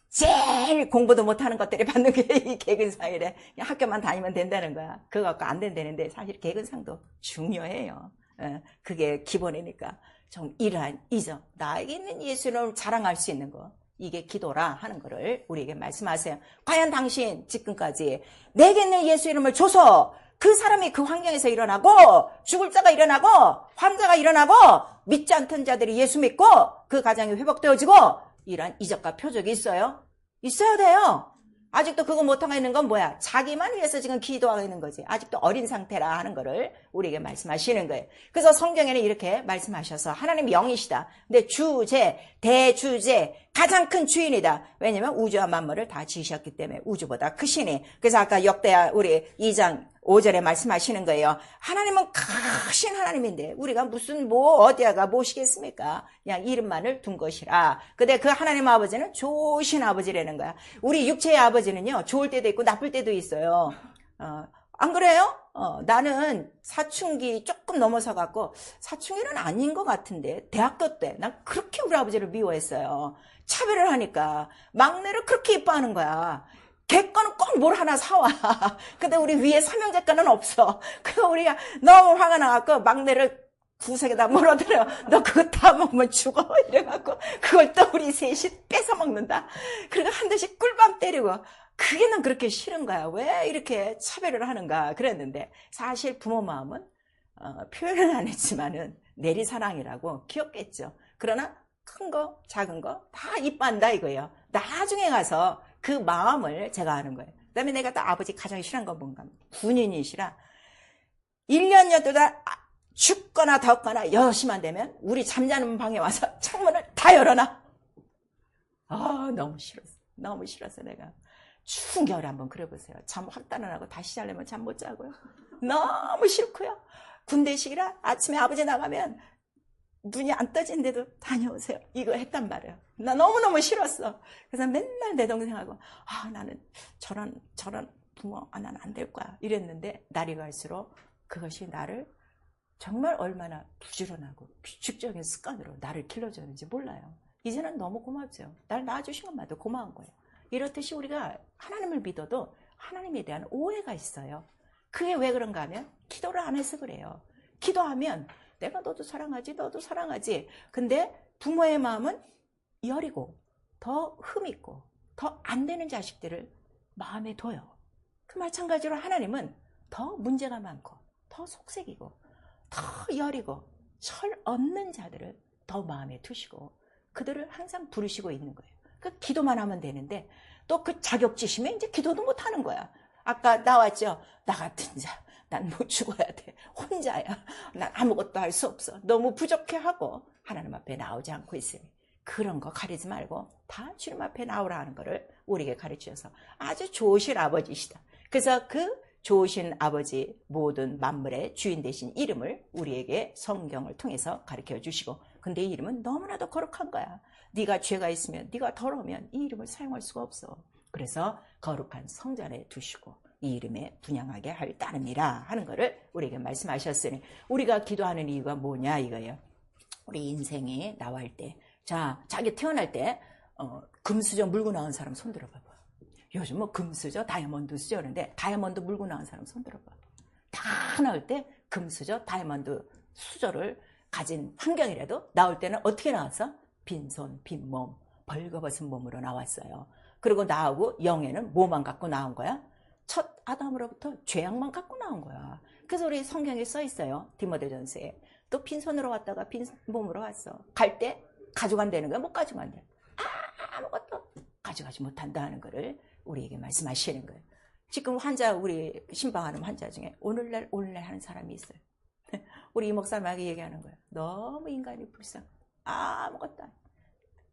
제일 공부도 못하는 것들이 받는 게 이 개근상이래. 학교만 다니면 된다는 거야. 그거 갖고 안 된다는데 사실 개근상도 중요해요. 그게 기본이니까. 좀 이러한 이적, 나에게 있는 예수를 자랑할 수 있는 거, 이게 기도라 하는 거를 우리에게 말씀하세요. 과연 당신 지금까지 내게 있는 예수 이름을 줘서 그 사람이 그 환경에서 일어나고 죽을 자가 일어나고 환자가 일어나고 믿지 않던 자들이 예수 믿고 그 가정이 회복되어지고 이러한 이적과 표적이 있어요? 있어야 돼요. 아직도 그거 못하고 있는 건 뭐야? 자기만 위해서 지금 기도하고 있는 거지. 아직도 어린 상태라 하는 거를 우리에게 말씀하시는 거예요. 그래서 성경에는 이렇게 말씀하셔서 하나님 영이시다. 근데 주제, 대주제, 가장 큰 주인이다. 왜냐면 우주와 만물을 다 지으셨기 때문에 우주보다 크시니. 그래서 아까 역대하 우리 2장 5절에 말씀하시는 거예요. 하나님은 크신 하나님인데 우리가 무슨 어디다가 모시겠습니까? 그냥 이름만을 둔 것이라. 근데 그 하나님 아버지는 좋으신 아버지라는 거야. 우리 육체의 아버지는요, 좋을 때도 있고 나쁠 때도 있어요. 안 그래요? 나는 사춘기 조금 넘어서 갖고, 사춘기는 아닌 것 같은데 대학교 때 난 그렇게 우리 아버지를 미워했어요. 차별을 하니까 막내를 그렇게 이뻐하는 거야. 걔 거는 꼭 뭘 하나 사와. 근데 우리 위에 삼형제 거는 없어. 그래서 우리가 너무 화가 나갖고 막내를 구석에다 물어들여. 너 그거 다 먹으면 죽어. 이래갖고 그걸 또 우리 셋이 뺏어 먹는다. 그리고 한 대씩 꿀밤 때리고. 그게 난 그렇게 싫은 거야. 왜 이렇게 차별을 하는가 그랬는데 사실 부모 마음은 표현은 안 했지만은 내리사랑이라고 귀엽겠죠. 그러나 큰 거 작은 거 다 이뻐한다 이거예요. 나중에 가서 그 마음을 제가 아는 거예요. 그 다음에 내가 또 아버지 가장 싫어한 건 뭔가 군인이시라 1년 12달 춥거나 덥거나 6시만 되면 우리 잠자는 방에 와서 창문을 다 열어놔. 너무 싫었어 내가. 추운 겨울에 한번 그려보세요. 잠 확 달아나고 다시 자려면 잠 못 자고요. 너무 싫고요. 군대식이라 아침에 아버지 나가면 눈이 안 떠진데도 다녀오세요. 이거 했단 말이에요. 나 너무너무 싫었어. 그래서 맨날 내 동생하고 나는 저런 부모 나는 안 될 거야 이랬는데 날이 갈수록 그것이 나를 정말 얼마나 부지런하고 규칙적인 습관으로 나를 길러줬는지 몰라요. 이제는 너무 고맙죠. 날 낳아주신 것만도 고마운 거예요. 이렇듯이 우리가 하나님을 믿어도 하나님에 대한 오해가 있어요. 그게 왜 그런가 하면 기도를 안 해서 그래요. 기도하면 내가 너도 사랑하지. 근데 부모의 마음은 여리고 더 흠있고 더 안 되는 자식들을 마음에 둬요. 그 마찬가지로 하나님은 더 문제가 많고 더 속색이고 더 여리고 철 없는 자들을 더 마음에 두시고 그들을 항상 부르시고 있는 거예요. 그 기도만 하면 되는데 또 그 자격지심에 이제 기도도 못 하는 거야. 아까 나왔죠. 나 같은 자, 난 못 죽어야 돼. 혼자야. 난 아무것도 할 수 없어. 너무 부족해하고 하나님 앞에 나오지 않고 있으니 그런 거 가리지 말고 다 주님 앞에 나오라 하는 거를 우리에게 가르쳐서 아주 좋으신 아버지시다. 그래서 그 좋으신 아버지 모든 만물의 주인 되신 이름을 우리에게 성경을 통해서 가르쳐 주시고 근데 이 이름은 너무나도 거룩한 거야. 네가 죄가 있으면 네가 더러우면 이 이름을 사용할 수가 없어. 그래서 거룩한 성전에 두시고 이 이름에 분양하게 할 따름이라 하는 거를 우리에게 말씀하셨으니 우리가 기도하는 이유가 뭐냐 이거예요. 우리 인생이 나올 때, 자, 자기 태어날 때 금수저 물고 나온 사람 손 들어봐봐. 요즘 뭐 금수저, 다이아몬드 수저 그러는데 다이아몬드 물고 나온 사람 손 들어봐. 다 나올 때 금수저, 다이아몬드 수저를 가진 환경이라도 나올 때는 어떻게 나왔어? 빈손, 빈몸, 벌거벗은 몸으로 나왔어요. 그리고 나하고 영에는 뭐만 갖고 나온 거야? 첫 아담으로부터 죄악만 갖고 나온 거야. 그래서 우리 성경에 써 있어요. 디모데전서에. 또 빈손으로 왔다가 빈몸으로 왔어. 갈 때 가져간다는 거야? 못 가져간대. 아무것도 가져가지 못한다 하는 거를 우리에게 말씀하시는 거예요. 지금 환자, 우리 신방하는 환자 중에 오늘날 하는 사람이 있어요. 우리 이 목사님에게 얘기하는 거예요. 너무 인간이 불쌍해. 아무것도 아니야.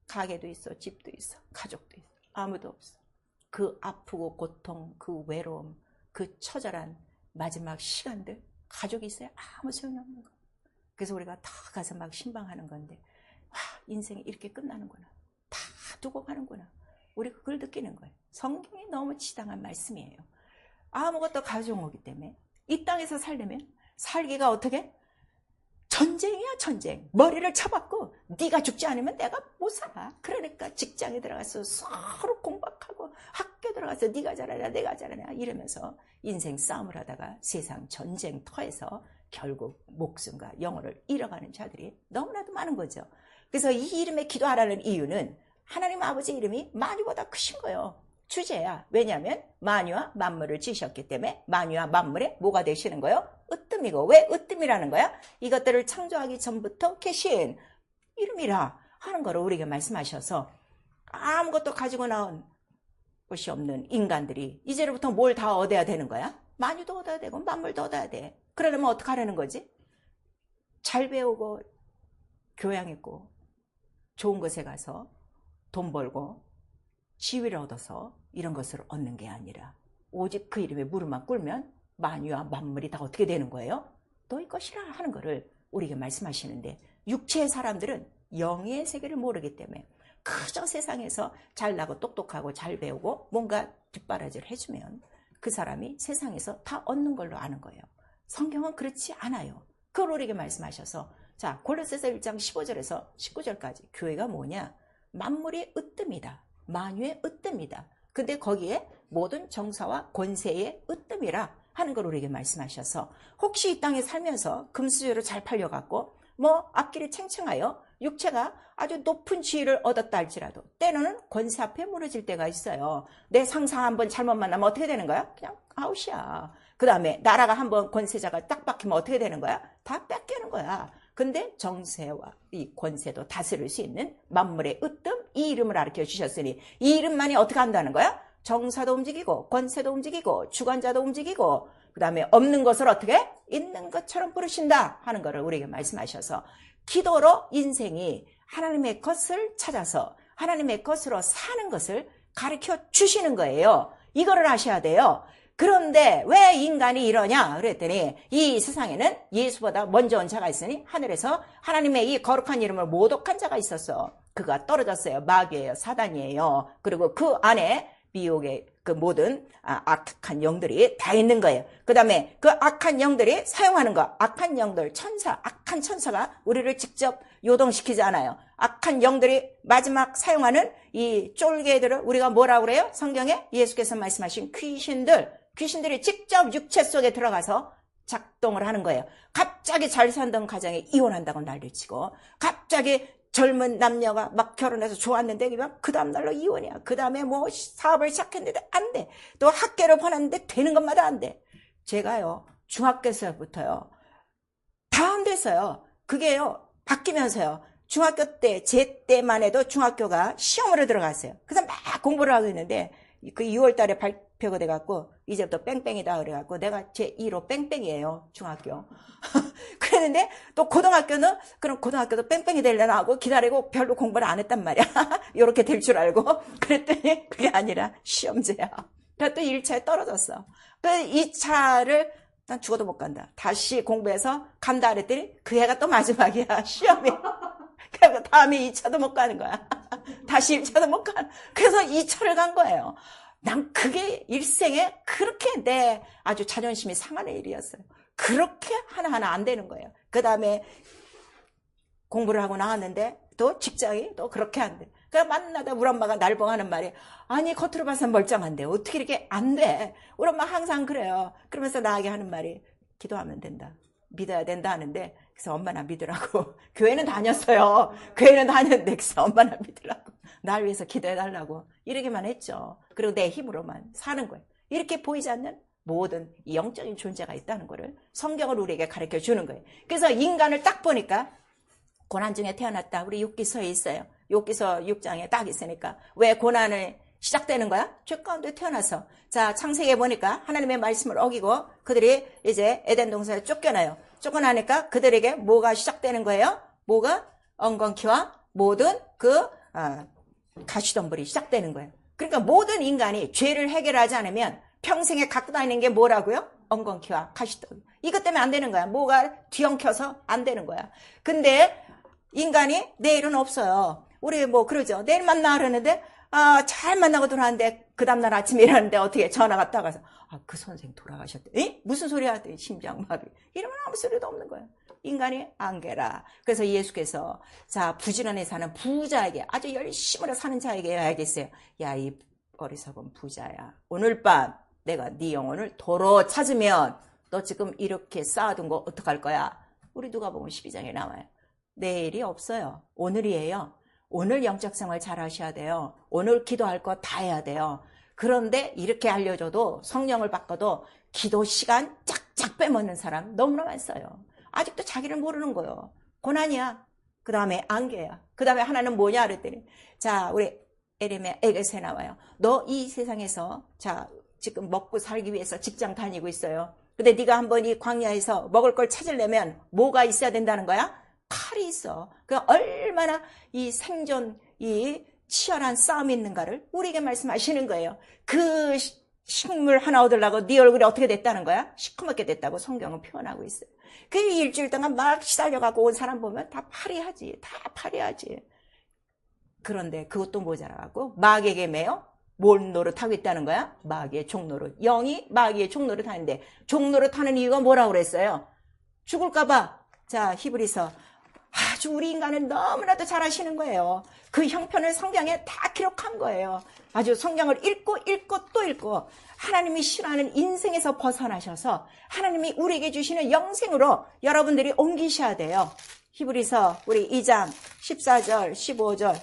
가게도 있어, 집도 있어, 가족도 있어. 아무도 없어. 그 아프고 고통, 그 외로움, 그 처절한 마지막 시간들, 가족이 있어야 아무 소용이 없는 거예요. 그래서 우리가 다 가서 막 신방하는 건데, 와, 인생이 이렇게 끝나는구나. 다 두고 가는구나. 우리가 그걸 느끼는 거예요. 성경이 너무 지당한 말씀이에요. 아무것도 가져온 거기 때문에 이 땅에서 살려면 살기가 어떻게? 전쟁이야, 전쟁. 머리를 쳐박고 네가 죽지 않으면 내가 못 살아. 그러니까 직장에 들어가서 서로 공박하고 학교 들어가서 네가 잘하냐 내가 잘하냐 이러면서 인생 싸움을 하다가 세상 전쟁터에서 결국 목숨과 영혼을 잃어가는 자들이 너무나도 많은 거죠. 그래서 이 이름에 기도하라는 이유는 하나님 아버지 이름이 만유보다 크신 거예요. 주제야. 왜냐하면 만유와 만물을 지으셨기 때문에 만유와 만물에 뭐가 되시는 거예요? 으뜸이고. 왜 으뜸이라는 거야? 이것들을 창조하기 전부터 계신 이름이라 하는 거를 우리에게 말씀하셔서 아무것도 가지고 나온 것이 없는 인간들이 이제부터 뭘 다 얻어야 되는 거야? 만유도 얻어야 되고 만물도 얻어야 돼. 그러려면 어떻게 하려는 거지? 잘 배우고 교양 있고 좋은 곳에 가서 돈 벌고 지위를 얻어서 이런 것을 얻는 게 아니라 오직 그 이름에 무릎만 꿇으면 만유와 만물이 다 어떻게 되는 거예요? 너희 것이라 하는 거를 우리에게 말씀하시는데 육체의 사람들은 영의 세계를 모르기 때문에 그저 세상에서 잘나고 똑똑하고 잘 배우고 뭔가 뒷바라지를 해주면 그 사람이 세상에서 다 얻는 걸로 아는 거예요. 성경은 그렇지 않아요. 그걸 우리에게 말씀하셔서 자, 골로새서 1장 15절에서 19절까지 교회가 뭐냐? 만물의 으뜸이다. 만유의 으뜸이다. 근데 거기에 모든 정사와 권세의 으뜸이라 하는 걸 우리에게 말씀하셔서 혹시 이 땅에 살면서 금수저로 잘 팔려갖고 뭐 앞길이 챙챙하여 육체가 아주 높은 지위를 얻었다 할지라도 때로는 권세 앞에 무너질 때가 있어요. 내 상사 한번 잘못 만나면 어떻게 되는 거야? 그냥 아웃이야. 그 다음에 나라가 한번 권세자가 딱 박히면 어떻게 되는 거야? 다 뺏기는 거야. 근데 정세와 이 권세도 다스릴 수 있는 만물의 으뜸 이 이름을 가르쳐 주셨으니 이 이름만이 어떻게 한다는 거야? 정사도 움직이고 권세도 움직이고 주관자도 움직이고 그 다음에 없는 것을 어떻게? 있는 것처럼 부르신다 하는 것을 우리에게 말씀하셔서 기도로 인생이 하나님의 것을 찾아서 하나님의 것으로 사는 것을 가르쳐 주시는 거예요. 이거를 하셔야 돼요. 그런데 왜 인간이 이러냐 그랬더니 이 세상에는 예수보다 먼저 온 자가 있으니 하늘에서 하나님의 이 거룩한 이름을 모독한 자가 있었어. 그가 떨어졌어요. 마귀예요. 사단이에요. 그리고 그 안에 미혹의 그 모든 악한 영들이 다 있는 거예요. 그 다음에 그 악한 영들이 사용하는 거 악한 영들 천사 악한 천사가 우리를 직접 요동시키지 않아요. 악한 영들이 마지막 사용하는 이 쫄개들을 우리가 뭐라고 그래요? 성경에 예수께서 말씀하신 귀신들이 직접 육체 속에 들어가서 작동을 하는 거예요. 갑자기 잘 살던 가정에 이혼한다고 난리치고 갑자기 젊은 남녀가 막 결혼해서 좋았는데 그 다음날로 이혼이야. 그 다음에 뭐 사업을 시작했는데 안 돼. 또 학교를 보냈는데 되는 것마다 안 돼. 제가요 중학교에서부터요 다 안 됐어요. 그게요 바뀌면서요. 중학교 때 제 때만 해도 중학교가 시험으로 들어갔어요. 그래서 막 공부를 하고 있는데 그 2월 달에 발표가 돼갖고 이제부터 뺑뺑이다 그래갖고 내가 제 2로 뺑뺑이에요 중학교. 그랬는데 또 고등학교는 그럼 고등학교도 뺑뺑이 되려나 하고 기다리고 별로 공부를 안 했단 말이야. 이렇게 될 줄 알고 그랬더니 그게 아니라 시험제야. 그래서 또 1차에 떨어졌어. 그 2차를 난 죽어도 못 간다. 다시 공부해서 간다 그랬더니 그 해가 또 마지막이야 시험이. 그래서 다음에 2차도 못 가는 거야. 다시 1차도 못 가는. 그래서 2차를 간 거예요. 난 그게 일생에 그렇게 내 아주 자존심이 상하는 일이었어요. 그렇게 하나하나 안 되는 거예요. 그 다음에 공부를 하고 나왔는데 또 직장이 또 그렇게 안 돼. 그러니까 만나다 우리 엄마가 날봉하는 말이, 아니 겉으로 봐서 멀쩡한데 어떻게 이렇게 안 돼. 우리 엄마 항상 그래요. 그러면서 나에게 하는 말이, 기도하면 된다, 믿어야 된다 하는데, 그래서 엄마나 믿으라고. 교회는 다녔어요. 교회는 다녔는데 그래서 엄마나 믿으라고, 날 위해서 기도해달라고 이러기만 했죠. 그리고 내 힘으로만 사는 거예요. 이렇게 보이지 않는 모든 이 영적인 존재가 있다는 거를 성경을 우리에게 가르쳐 주는 거예요. 그래서 인간을 딱 보니까 고난 중에 태어났다. 우리 욥기서에 있어요. 욥기서 6장에 딱 있으니까 왜 고난을 시작되는 거야? 죄 가운데 태어나서. 자, 창세기에 보니까 하나님의 말씀을 어기고 그들이 이제 에덴 동산에 쫓겨나요. 쫓겨나니까 그들에게 뭐가 시작되는 거예요? 뭐가? 엉겅퀴와 모든 그 가시덤불이 시작되는 거예요. 그러니까 모든 인간이 죄를 해결하지 않으면 평생에 갖고 다니는 게 뭐라고요? 엉겅퀴와 가시덤불. 이것 때문에 안 되는 거야. 뭐가 뒤엉켜서 안 되는 거야. 근데 인간이 내일은 없어요. 우리 뭐 그러죠. 내일 만나 그러는데 잘 만나고 돌아왔는데 그 다음날 아침에 일하는데 어떻게 전화가 왔다 가서 그 선생 돌아가셨대. 에? 무슨 소리 하대? 심장마비. 이러면 아무 소리도 없는 거예요. 인간이 안개라. 그래서 예수께서 자, 부지런히 사는 부자에게, 아주 열심히 사는 자에게 해야겠어요. 야, 이 어리석은 부자야, 오늘 밤 내가 네 영혼을 도로 찾으면 너 지금 이렇게 쌓아둔 거 어떡할 거야? 우리 누가복음 12장에 나와요. 내일이 없어요. 오늘이에요. 오늘 영적 생활 잘 하셔야 돼요. 오늘 기도할 거 다 해야 돼요. 그런데 이렇게 알려줘도, 성령을 바꿔도 기도 시간 쫙쫙 빼먹는 사람 너무나 많아요. 아직도 자기를 모르는 거예요. 고난이야. 그 다음에 안개야. 그 다음에 하나는 뭐냐 그랬더니, 자, 우리 에레미야에게서 나와요. 너 이 세상에서 자, 지금 먹고 살기 위해서 직장 다니고 있어요. 근데 네가 한번 이 광야에서 먹을 걸 찾으려면 뭐가 있어야 된다는 거야? 칼이 있어. 그 얼마나 이 생존, 이 치열한 싸움이 있는가를 우리에게 말씀하시는 거예요. 그 식물 하나 얻으려고 네 얼굴이 어떻게 됐다는 거야? 시커멓게 됐다고 성경은 표현하고 있어요. 그 일주일 동안 막 시달려가고 온 사람 보면 다 파리하지. 다 파리하지. 그런데 그것도 모자라고 마귀에게 매여 뭘 노릇하고 있다는 거야? 마귀의 종노릇. 영이 마귀의 종노릇 하는데, 종노릇 하는 이유가 뭐라고 그랬어요? 죽을까봐. 자, 히브리서 아주 우리 인간은 너무나도 잘 아시는 거예요. 그 형편을 성경에 다 기록한 거예요. 아주 성경을 읽고 또 읽고 하나님이 싫어하는 인생에서 벗어나셔서 하나님이 우리에게 주시는 영생으로 여러분들이 옮기셔야 돼요. 히브리서 우리 2장 14절 15절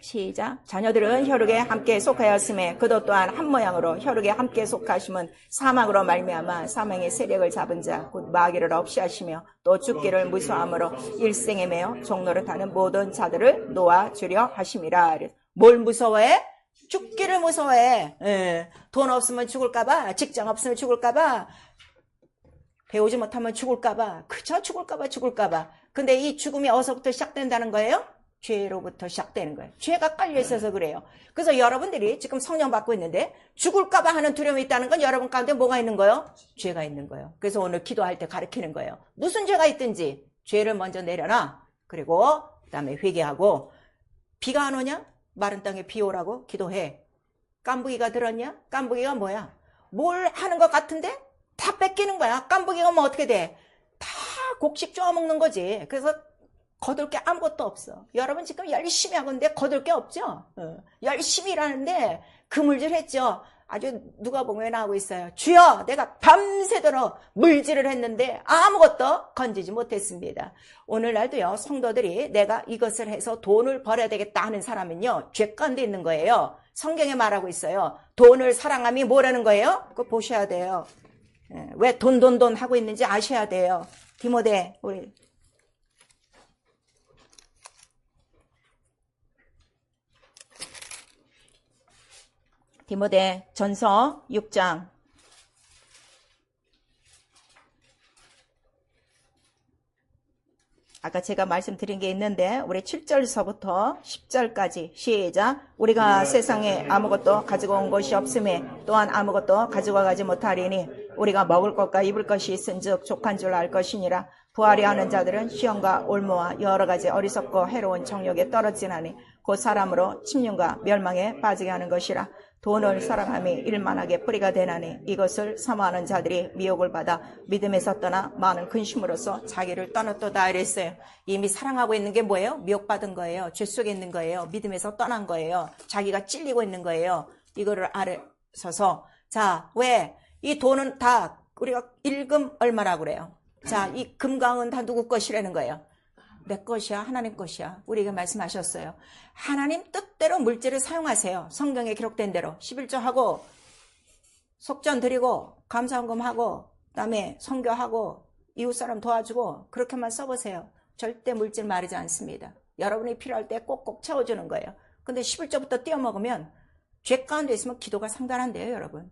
시작. 자녀들은 혈육에 함께 속하였음에 그도 또한 한 모양으로 혈육에 함께 속하심은 사망으로 말미암아 사망의 세력을 잡은 자 곧 마귀를 없이 하시며 또 죽기를 무서함으로 일생에 매여 종노릇하는 모든 자들을 놓아주려 하심이라. 뭘 무서워해? 죽기를 무서워해. 돈 없으면 죽을까봐, 직장 없으면 죽을까봐, 배우지 못하면 죽을까봐, 그저 죽을까봐. 근데 이 죽음이 어디서부터 시작된다는 거예요? 죄로부터 시작되는 거예요. 죄가 깔려 있어서 그래요. 그래서 여러분들이 지금 성령 받고 있는데 죽을까봐 하는 두려움이 있다는 건 여러분 가운데 뭐가 있는 거예요? 죄가 있는 거예요. 그래서 오늘 기도할 때 가르치는 거예요. 무슨 죄가 있든지 죄를 먼저 내려놔. 그리고 그 다음에 회개하고, 비가 안 오냐? 마른 땅에 비 오라고 기도해. 깐부기가 들었냐? 깐부기가 뭐야? 뭘 하는 것 같은데 다 뺏기는 거야. 깐부기가 뭐 어떻게 돼? 다 곡식 쪼아먹는 거지. 그래서 거둘 게 아무것도 없어. 여러분 지금 열심히 하고 있는데 거둘 게 없죠? 열심히 일하는데 그물질 했죠? 아주 누가복음에 나오고 있어요. 주여, 내가 밤새도록 물질을 했는데 아무것도 건지지 못했습니다. 오늘날도요, 성도들이 내가 이것을 해서 돈을 벌어야 되겠다 하는 사람은요, 죄 가운데 있는 거예요. 성경에 말하고 있어요. 돈을 사랑함이 뭐라는 거예요? 그거 보셔야 돼요. 왜 돈 하고 있는지 아셔야 돼요. 디모데, 우리 디모데 전서 6장 아까 제가 말씀드린 게 있는데 우리 7절서부터 10절까지 시작. 우리가 세상에 아무것도 가지고 온 것이 없음에 또한 아무것도 가지고 가지 못하리니 우리가 먹을 것과 입을 것이 있은즉 족한 줄 알 것이니라. 부하려 하는 자들은 시험과 올무와 여러 가지 어리석고 해로운 정욕에 떨어지나니 곧 사람으로 침륜과 멸망에 빠지게 하는 것이라. 돈을 사랑함이 일만하게 뿌리가 되나니 이것을 사모하는 자들이 미혹을 받아 믿음에서 떠나 많은 근심으로써 자기를 떠났도다 이랬어요. 이미 사랑하고 있는 게 뭐예요? 미혹받은 거예요. 죄 속에 있는 거예요. 믿음에서 떠난 거예요. 자기가 찔리고 있는 거예요. 이거를 알아서서 자, 왜? 이 돈은 다 우리가 일금 얼마라고 그래요? 자, 이 금과 은 다 누구 것이라는 거예요? 내 것이야, 하나님 것이야. 우리에게 말씀하셨어요. 하나님 뜻대로 물질을 사용하세요. 성경에 기록된 대로 11조 하고 속전 드리고 감사헌금 하고 그다음에 선교하고 이웃사람 도와주고 그렇게만 써보세요. 절대 물질 마르지 않습니다. 여러분이 필요할 때 꼭꼭 채워주는 거예요. 근데 11조부터 띄어먹으면 죄 가운데 있으면 기도가 상단한데요, 여러분.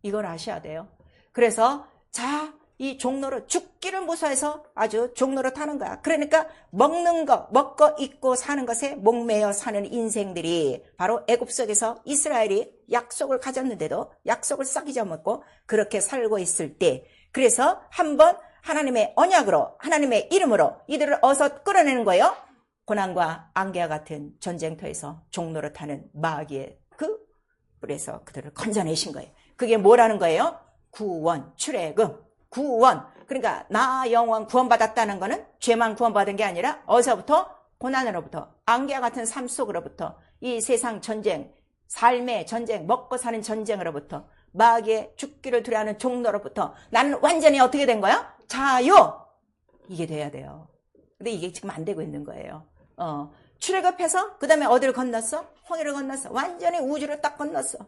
이걸 아셔야 돼요. 그래서 자, 이 종로를 죽기를 무서워해서 아주 종로를 타는 거야. 그러니까 먹는 거, 먹고 입고 사는 것에 목매여 사는 인생들이 바로 애굽 속에서 이스라엘이 약속을 가졌는데도 약속을 싹 잊어먹고 그렇게 살고 있을 때, 그래서 한번 하나님의 언약으로, 하나님의 이름으로 이들을 어서 끌어내는 거예요. 고난과 안개와 같은 전쟁터에서 종로를 타는 마귀의 그 뿔에서 그들을 건져내신 거예요. 그게 뭐라는 거예요? 구원, 출애굽, 구원. 그러니까 나 영원 구원받았다는 거는 죄만 구원받은 게 아니라 어디서부터? 고난으로부터, 안개와 같은 삶 속으로부터, 이 세상 전쟁, 삶의 전쟁, 먹고 사는 전쟁으로부터, 마귀의 죽기를 두려워하는 종로로부터 나는 완전히 어떻게 된 거야? 자유! 이게 돼야 돼요. 근데 이게 지금 안 되고 있는 거예요. 출애굽해서 그 다음에 어디를 건넜어? 홍해를 건넜어. 완전히 우주를 딱 건넜어.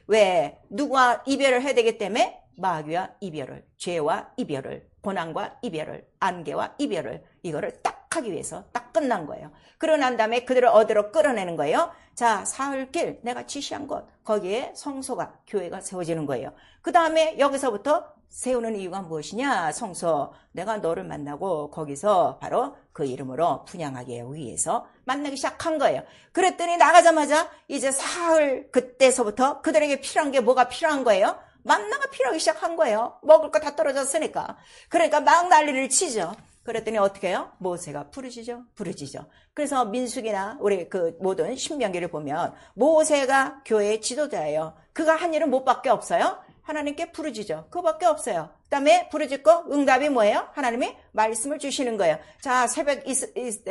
왜? 누구와 이별을 해야 되기 때문에 마귀와 이별을, 죄와 이별을, 고난과 이별을, 안개와 이별을, 이거를 딱 하기 위해서 딱 끝난 거예요. 그러고 난 다음에 그들을 어디로 끌어내는 거예요? 자, 사흘길 내가 지시한 곳, 거기에 성소가, 교회가 세워지는 거예요. 그 다음에 여기서부터 세우는 이유가 무엇이냐? 성소, 내가 너를 만나고 거기서 바로 그 이름으로 분향하기 위해서 만나기 시작한 거예요. 그랬더니 나가자마자 이제 사흘 그때서부터 그들에게 필요한 게 뭐가 필요한 거예요? 만나가 필요하기 시작한 거예요. 먹을 거 다 떨어졌으니까. 그러니까 막 난리를 치죠. 그랬더니 어떻게 해요? 모세가 부르짖죠. 그래서 민수기나 우리 그 모든 신명기를 보면 모세가 교회의 지도자예요. 그가 한 일은 뭐밖에 없어요? 하나님께 부르짖죠. 그거밖에 없어요. 그 다음에 부르짖고 응답이 뭐예요? 하나님이 말씀을 주시는 거예요. 자, 새벽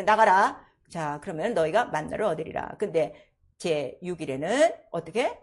나가라. 자, 그러면 너희가 만나를 얻으리라. 근데 제 6일에는 어떻게?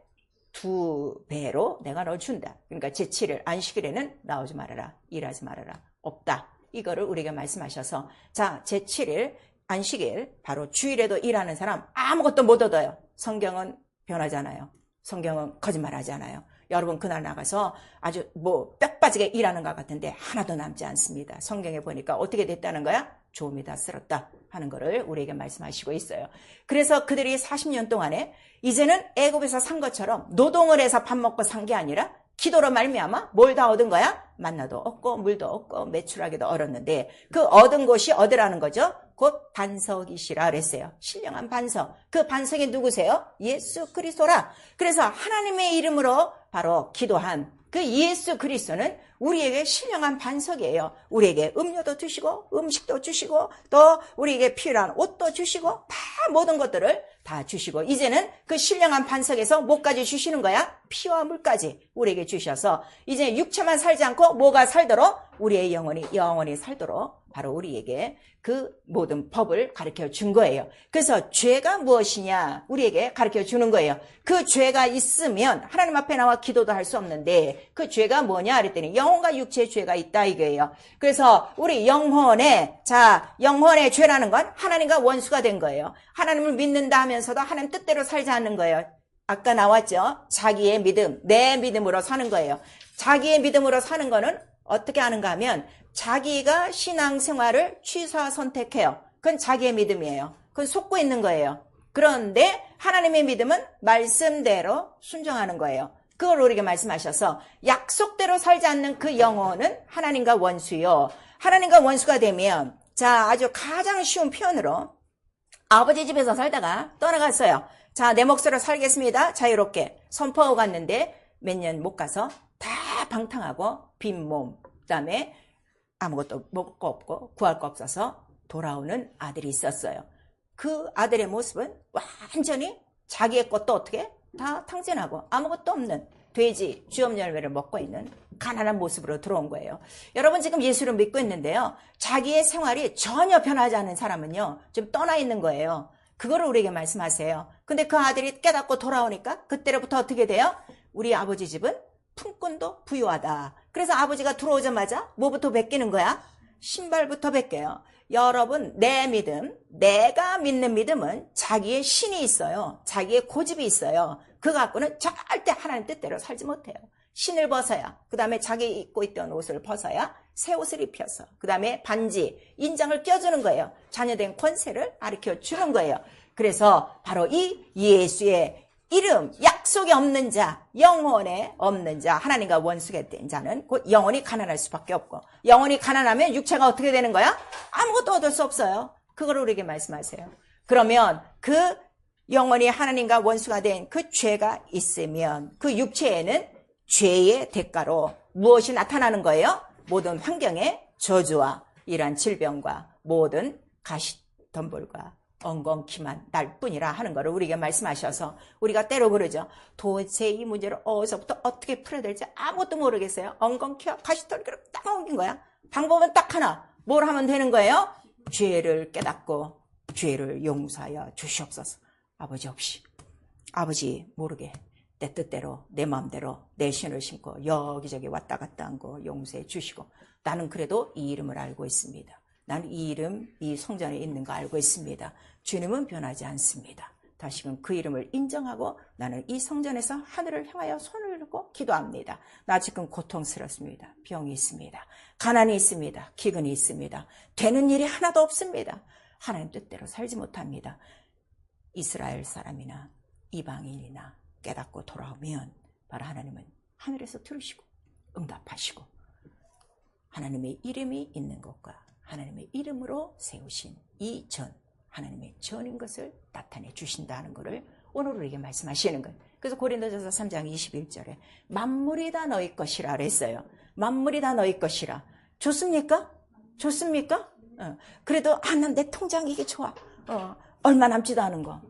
2배로 내가 널 준다. 그러니까 제7일 안식일에는 나오지 말아라. 일하지 말아라. 없다. 이거를 우리에게 말씀하셔서 자, 제7일 안식일 바로 주일에도 일하는 사람 아무것도 못 얻어요. 성경은 변하잖아요. 성경은 거짓말하지 않아요. 여러분 그날 나가서 아주 뭐 뼈 빠지게 일하는 것 같은데 하나도 남지 않습니다. 성경에 보니까 어떻게 됐다는 거야? 조음이 다 쓸었다 하는 거를 우리에게 말씀하시고 있어요. 그래서 그들이 40년 동안에 이제는 애굽에서 산 것처럼 노동을 해서 밥 먹고 산 게 아니라 기도로 말미암아 뭘 다 얻은 거야? 만나도 얻고 물도 얻고 매출하기도 얻었는데 그 얻은 곳이 어디라는 거죠? 곧 반석이시라 그랬어요. 신령한 반석. 그 반석이 누구세요? 예수 그리스도라. 그래서 하나님의 이름으로 바로 기도한 그 예수 그리스도는 우리에게 신령한 반석이에요. 우리에게 음료도 주시고 음식도 주시고 또 우리에게 필요한 옷도 주시고 다 모든 것들을 다 주시고 이제는 그 신령한 반석에서 뭐까지 주시는 거야? 피와 물까지 우리에게 주셔서 이제 육체만 살지 않고 뭐가 살도록? 우리의 영원히 살도록 바로 우리에게 그 모든 법을 가르쳐 준 거예요. 그래서 죄가 무엇이냐 우리에게 가르쳐 주는 거예요. 그 죄가 있으면 하나님 앞에 나와 기도도 할 수 없는데 그 죄가 뭐냐 그랬더니 영혼과 육체의 죄가 있다 이거예요. 그래서 우리 영혼의 죄라는 건 하나님과 원수가 된 거예요. 하나님을 믿는다 하면서도 하나님 뜻대로 살지 않는 거예요. 아까 나왔죠. 자기의 믿음, 내 믿음으로 사는 거예요. 자기의 믿음으로 사는 거는 어떻게 하는가 하면 자기가 신앙생활을 취사 선택해요. 그건 자기의 믿음이에요. 그건 속고 있는 거예요. 그런데 하나님의 믿음은 말씀대로 순종하는 거예요. 그걸 우리에게 말씀하셔서 약속대로 살지 않는 그 영혼은 하나님과 원수요. 하나님과 원수가 되면 자 아주 가장 쉬운 표현으로 아버지 집에서 살다가 떠나갔어요. 자, 내 몫으로 살겠습니다. 자유롭게 선포하고 갔는데 몇 년 못 가서 다 방탕하고 빈몸 그다음에 아무것도 먹을 거 없고 구할 거 없어서 돌아오는 아들이 있었어요. 그 아들의 모습은 완전히 자기의 것도 어떻게 다 탕진하고 아무것도 없는 돼지 주염 열매를 먹고 있는 가난한 모습으로 들어온 거예요. 여러분 지금 예수를 믿고 있는데요. 자기의 생활이 전혀 변하지 않은 사람은요. 좀 떠나 있는 거예요. 그거를 우리에게 말씀하세요. 근데 그 아들이 깨닫고 돌아오니까 그때로부터 어떻게 돼요? 우리 아버지 집은 품꾼도 부유하다. 그래서 아버지가 들어오자마자 뭐부터 베끼는 거야? 신발부터 베껴요. 여러분 내 믿음, 내가 믿는 믿음은 자기의 신이 있어요. 자기의 고집이 있어요. 그거 갖고는 절대 하나님 뜻대로 살지 못해요. 신을 벗어야, 그 다음에 자기 입고 있던 옷을 벗어야 새 옷을 입혀서, 그 다음에 반지, 인장을 껴주는 거예요. 자녀된 권세를 가르쳐 주는 거예요. 그래서 바로 이 예수의 이름, 약속이 없는 자, 영혼에 없는 자, 하나님과 원수가 된 자는 곧 영혼이 가난할 수밖에 없고, 영혼이 가난하면 육체가 어떻게 되는 거야? 아무것도 얻을 수 없어요. 그걸 우리에게 말씀하세요. 그러면 그 영혼이 하나님과 원수가 된 그 죄가 있으면 그 육체에는 죄의 대가로 무엇이 나타나는 거예요? 모든 환경의 저주와 이러한 질병과 모든 가시덤불과 엉겅퀴만 날 뿐이라 하는 것을 우리에게 말씀하셔서 우리가 때로 그러죠. 도대체 이 문제를 어디서부터 어떻게 풀어야 될지 아무것도 모르겠어요. 엉겅퀴와 가시덤불을 딱 엉긴 거야. 방법은 딱 하나. 뭘 하면 되는 거예요? 죄를 깨닫고 죄를 용서하여 주시옵소서. 아버지 없이 아버지 모르게 내 뜻대로 내 마음대로 내 신을 신고 여기저기 왔다 갔다 한 거 용서해 주시고 나는 그래도 이 이름을 알고 있습니다. 나는 이 이름 이 성전에 있는 거 알고 있습니다. 주님은 변하지 않습니다. 다시금 그 이름을 인정하고 나는 이 성전에서 하늘을 향하여 손을 들고 기도합니다. 나 지금 고통스럽습니다. 병이 있습니다. 가난이 있습니다. 기근이 있습니다. 되는 일이 하나도 없습니다. 하나님 뜻대로 살지 못합니다. 이스라엘 사람이나 이방인이나 깨닫고 돌아오면 바로 하나님은 하늘에서 들으시고 응답하시고 하나님의 이름이 있는 것과 하나님의 이름으로 세우신 이 전, 하나님의 전인 것을 나타내 주신다는 것을 오늘 우리에게 말씀하시는 거예요. 그래서 고린도전서 3장 21절에 만물이 다 너희 것이라 그랬어요. 만물이 다 너희 것이라. 좋습니까? 좋습니까? 그래도 난 내 통장 이게 좋아. 얼마 남지도 않은 거.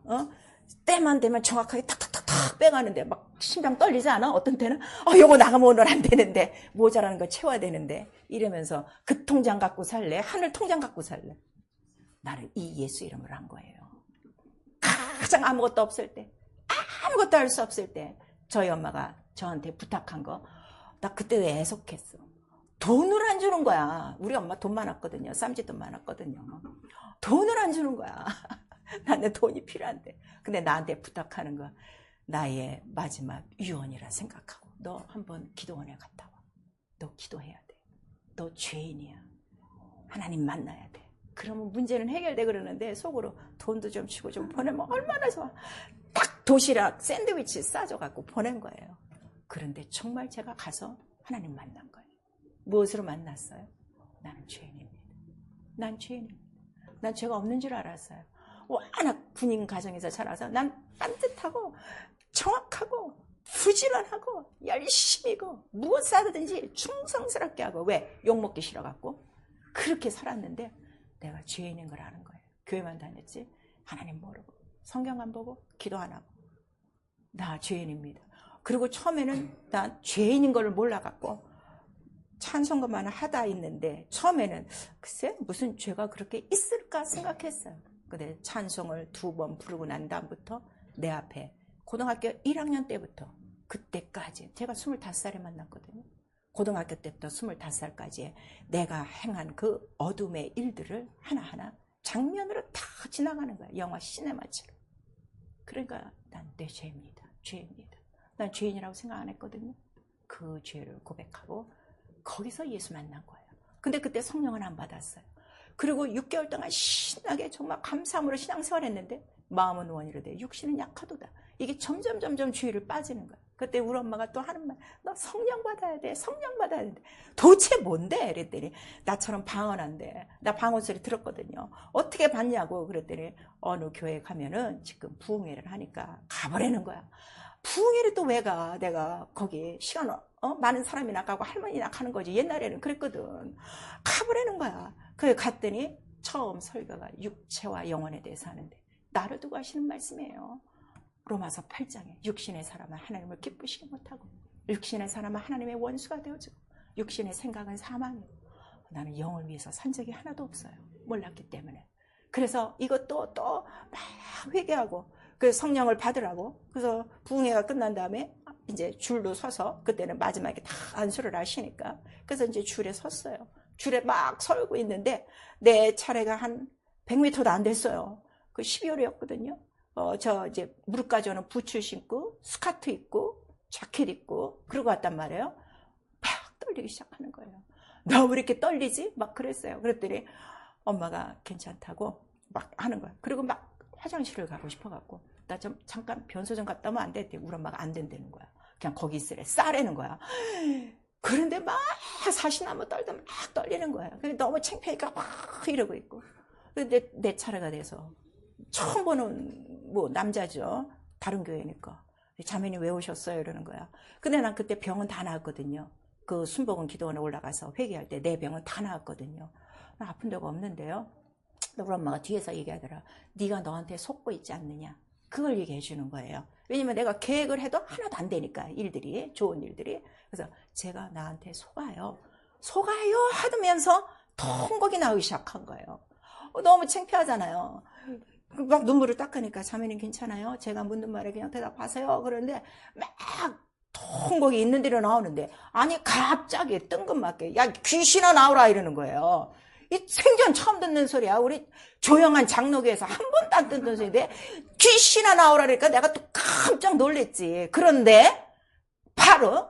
때만 되면 정확하게 탁탁탁탁 빼가는데 막 심장 떨리지 않아? 어떤 때는 요거 나가면 오늘 안 되는데 모자라는 거 채워야 되는데 이러면서 그 통장 갖고 살래? 하늘 통장 갖고 살래? 나는 이 예수 이름을 한 거예요. 가장 아무것도 없을 때 아무것도 할 수 없을 때 저희 엄마가 저한테 부탁한 거 나 그때 왜 애석했어. 돈을 안 주는 거야. 우리 엄마 돈 많았거든요. 쌈짓돈 많았거든요. 돈을 안 주는 거야. 나는 돈이 필요한데. 근데 나한테 부탁하는 거 나의 마지막 유언이라 생각하고 너 한번 기도원에 갔다 와. 너 기도해야 돼. 너 죄인이야. 하나님 만나야 돼. 그러면 문제는 해결돼 그러는데 속으로 돈도 좀 주고 좀 보내면 얼마나 좋아. 딱 도시락 샌드위치 싸줘갖고 보낸 거예요. 그런데 정말 제가 가서 하나님 만난 거예요. 무엇으로 만났어요? 나는 죄인입니다. 난 죄인입니다. 난 죄가 없는 줄 알았어요. 워낙 군인 가정에서 자라서 난 딴뜻하고 정확하고 부지런하고 열심히고 무엇 하든지 충성스럽게 하고 왜? 욕먹기 싫어갖고 그렇게 살았는데 내가 죄인인 걸 아는 거예요. 교회만 다녔지 하나님 모르고 성경 안 보고 기도 안 하고 나 죄인입니다. 그리고 처음에는 난 죄인인 걸 몰라갖고 찬송가만 하다 있는데 처음에는 글쎄 무슨 죄가 그렇게 있을까 생각했어요. 근데 찬송을 2번 부르고 난 다음부터 내 앞에 고등학교 1학년 때부터 그때까지 제가 25살에 만났거든요. 고등학교 때부터 25살까지 내가 행한 그 어둠의 일들을 하나하나 장면으로 다 지나가는 거야. 영화 시네마처럼. 그러니까 난 내 죄입니다. 죄입니다. 난 죄인이라고 생각 안 했거든요. 그 죄를 고백하고 거기서 예수 만난 거예요. 근데 그때 성령은 안 받았어요. 그리고 6개월 동안 신나게 정말 감사함으로 신앙생활 했는데 마음은 원이로되 육신은 약하도다. 이게 점점 주의를 빠지는 거야. 그때 우리 엄마가 또 하는 말, 너 성령 받아야 돼, 성령 받아야 돼. 도대체 뭔데? 그랬더니 나처럼 방언한데, 나 방언 소리 들었거든요. 어떻게 받냐고 그랬더니 어느 교회 가면은 지금 부흥회를 하니까 가보라는 거야. 부흥회를 또 왜 가? 내가 거기 시간 많은 사람이나 가고 할머니나 가는 거지. 옛날에는 그랬거든. 가보라는 거야. 그래 갔더니 처음 설교가 육체와 영혼에 대해서 하는데 나를 두고 하시는 말씀이에요. 로마서 8장에 육신의 사람은 하나님을 기쁘시게 못하고 육신의 사람은 하나님의 원수가 되어지고 육신의 생각은 사망이고 나는 영을 위해서 산 적이 하나도 없어요. 몰랐기 때문에. 그래서 이것도 또 막 회개하고 그 성령을 받으라고. 그래서 부흥회가 끝난 다음에 이제 줄로 서서 그때는 마지막에 다 안수를 하시니까 그래서 이제 줄에 섰어요. 줄에 막 서고 있는데 내 차례가 한 100m도 안 됐어요. 그 12월이었거든요. 저 이제 무릎까지 오는 부츠 신고 스커트 입고 자켓 입고 그러고 왔단 말이에요. 막 떨리기 시작하는 거예요. 너 왜 이렇게 떨리지? 막 그랬어요. 그랬더니 엄마가 괜찮다고 막 하는 거야. 그리고 막 화장실을 가고 싶어갖고 나 좀 잠깐 변소 좀 갔다 오면 안 돼? 우리 엄마가 안 된다는 거야. 그냥 거기 있으래. 싸라는 거야. 그런데 막 사시나무 떨다 막 떨리는 거야. 너무 창피하니까 막 이러고 있고. 근데 내 차례가 돼서 처음 보는 뭐 남자죠. 다른 교회니까. 자매님 왜 오셨어요? 이러는 거야. 근데 난 그때 병은 다 나았거든요. 그 순복음 기도원에 올라가서 회개할 때 내 병은 다 나았거든요. 나 아픈 데가 없는데요. 우리 엄마가 뒤에서 얘기하더라. 네가 너한테 속고 있지 않느냐. 그걸 얘기해 주는 거예요. 왜냐면 내가 계획을 해도 하나도 안 되니까 일들이 좋은 일들이. 그래서 제가 나한테 속아요 하면서 통곡이 나오기 시작한 거예요. 너무 창피하잖아요. 막 눈물을 닦으니까 자매님 괜찮아요? 제가 묻는 말에 그냥 대답하세요. 그런데 막 통곡이 있는 대로 나오는데 아니 갑자기 뜬금맞게 야 귀신아 나오라 이러는 거예요. 이 생전 처음 듣는 소리야. 우리 조용한 장로교에서 한 번도 안 듣는 소리인데 귀신아 나오라 그러니까 내가 또 깜짝 놀랬지. 그런데 바로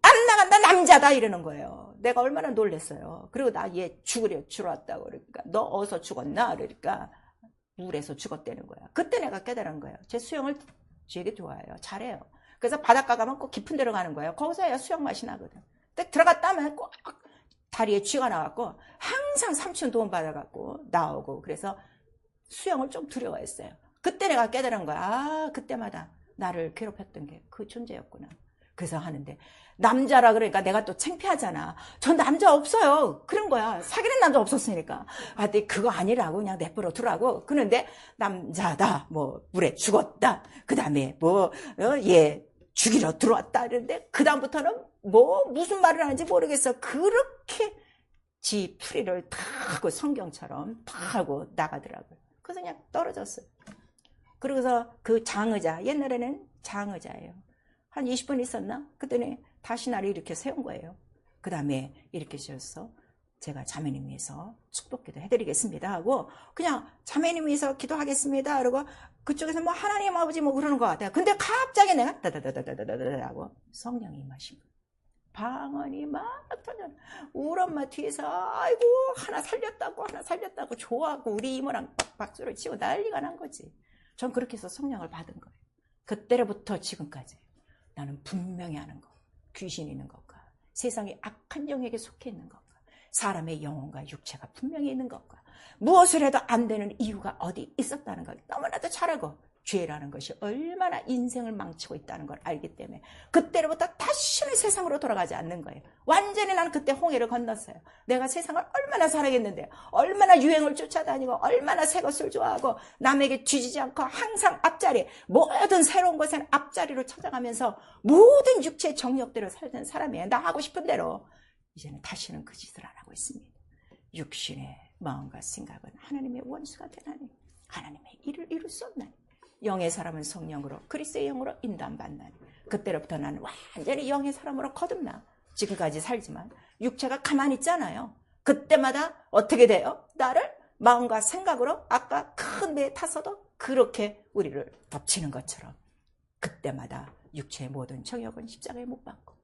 안 나간다 남자다 이러는 거예요. 내가 얼마나 놀랬어요. 그리고 나 얘 죽으려 왔다고 그러니까 너 어디서 죽었나 그러니까 물에서 죽었다는 거야. 그때 내가 깨달은 거예요. 제 수영을 되게 좋아해요. 잘해요. 그래서 바닷가 가면 꼭 깊은 데로 가는 거예요. 거기서야 수영 맛이 나거든. 근데 들어갔다 하면 꼭 다리에 쥐가 나왔고 항상 삼촌 도움 받아갖고 나오고 그래서 수영을 좀 두려워했어요. 그때 내가 깨달은 거야. 아 그때마다 나를 괴롭혔던 게 그 존재였구나. 그래서 하는데 남자라 그러니까 내가 또 창피하잖아. 전 남자 없어요. 그런 거야. 사귀는 남자 없었으니까. 아, 근데 그거 아니라고 그냥 내버려 두라고. 그런데 남자다. 뭐 물에 죽었다. 그 다음에 뭐 얘 죽이러 들어왔다. 이랬는데 그 다음부터는 뭐 무슨 말을 하는지 모르겠어. 그렇게 지 풀이를 다 하고 성경처럼 다 하고 나가더라고요. 그래서 그냥 떨어졌어요. 그러고서 그 장의자, 옛날에는 장의자예요. 한 20분 있었나? 그랬더니 다시 나를 이렇게 세운 거예요. 그 다음에 이렇게 주셔서 제가 자매님 위해서 축복기도 해드리겠습니다 하고 그냥 자매님 위해서 기도하겠습니다 그러고 그쪽에서 뭐 하나님 아버지 뭐 그러는 것 같아요. 근데 갑자기 내가 다다다다다다다 하고 성령이 임하신 거예요. 방언이 막 터져. 우리 엄마 뒤에서 아이고 하나 살렸다고 좋아하고 우리 이모랑 박수를 치고 난리가 난 거지. 전 그렇게 해서 성령을 받은 거예요. 그때로부터 지금까지 나는 분명히 아는 거. 귀신 있는 것과 세상의 악한 영에게 속해 있는 것과 사람의 영혼과 육체가 분명히 있는 것과 무엇을 해도 안 되는 이유가 어디 있었다는 걸 너무나도 잘 알고 죄라는 것이 얼마나 인생을 망치고 있다는 걸 알기 때문에 그때로부터 다시는 세상으로 돌아가지 않는 거예요. 완전히 나는 그때 홍해를 건넜어요. 내가 세상을 얼마나 사랑했는데 얼마나 유행을 쫓아다니고 얼마나 새 것을 좋아하고 남에게 뒤지지 않고 항상 앞자리 모든 새로운 것은 앞자리로 찾아가면서 모든 육체의 정욕대로 살던 사람이에요. 나 하고 싶은 대로. 이제는 다시는 그 짓을 안 하고 있습니다. 육신의 마음과 생각은 하나님의 원수가 되나니 하나님의 일을 이룰 수 없나니 영의 사람은 성령으로 그리스도의 영으로 인도받나니 그때로부터 나는 완전히 영의 사람으로 거듭나 지금까지 살지만 육체가 가만히 있잖아요. 그때마다 어떻게 돼요? 나를 마음과 생각으로 아까 큰 배에 탔어도 그렇게 우리를 덮치는 것처럼 그때마다 육체의 모든 정욕은 십자가에 못 박고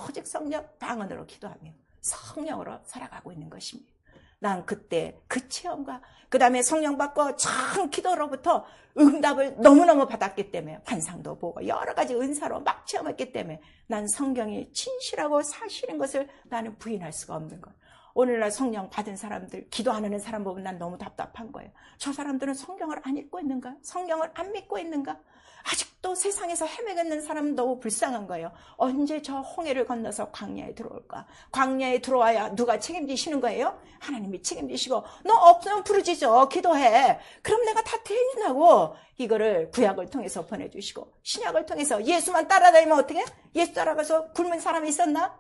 오직 성령 방언으로 기도하며 성령으로 살아가고 있는 것입니다. 난 그때 그 체험과 그 다음에 성령 받고 참 기도로부터 응답을 너무너무 받았기 때문에 환상도 보고 여러 가지 은사로 막 체험했기 때문에 난 성경이 진실하고 사실인 것을 나는 부인할 수가 없는 거예요. 오늘날 성령 받은 사람들, 기도 안 하는 사람 보면 난 너무 답답한 거예요. 저 사람들은 성경을 안 읽고 있는가? 성경을 안 믿고 있는가? 아직도 세상에서 헤매고 있는 사람은 너무 불쌍한 거예요. 언제 저 홍해를 건너서 광야에 들어올까? 광야에 들어와야 누가 책임지시는 거예요? 하나님이 책임지시고 너 없으면 부르짖어 기도해. 그럼 내가 다 대신하고 이거를 구약을 통해서 보내주시고 신약을 통해서 예수만 따라다니면 어떻게? 예수 따라가서 굶은 사람이 있었나?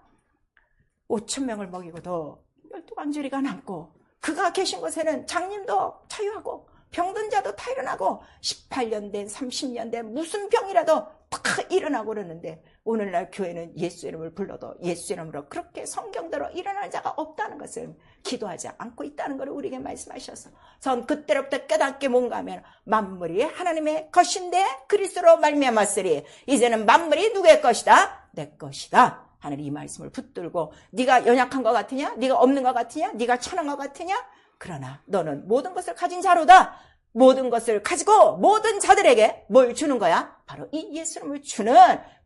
5,000명을 먹이고도 12광주리가 남고 그가 계신 곳에는 장님도 자유하고 병든 자도 다 일어나고 18년 된 30년 된 무슨 병이라도 다 일어나고 그러는데 오늘날 교회는 예수 이름을 불러도 예수 이름으로 그렇게 성경대로 일어날 자가 없다는 것을 기도하지 않고 있다는 것을 우리에게 말씀하셔서 전 그때로부터 깨닫게 뭔가 하면 만물이 하나님의 것인데 그리스도로 말미암았으리 이제는 만물이 누구의 것이다? 내 것이다 하는 이 말씀을 붙들고 네가 연약한 것 같으냐? 네가 없는 것 같으냐? 네가 천한 것 같으냐? 그러나 너는 모든 것을 가진 자로다. 모든 것을 가지고 모든 자들에게 뭘 주는 거야? 바로 이 예수님을 주는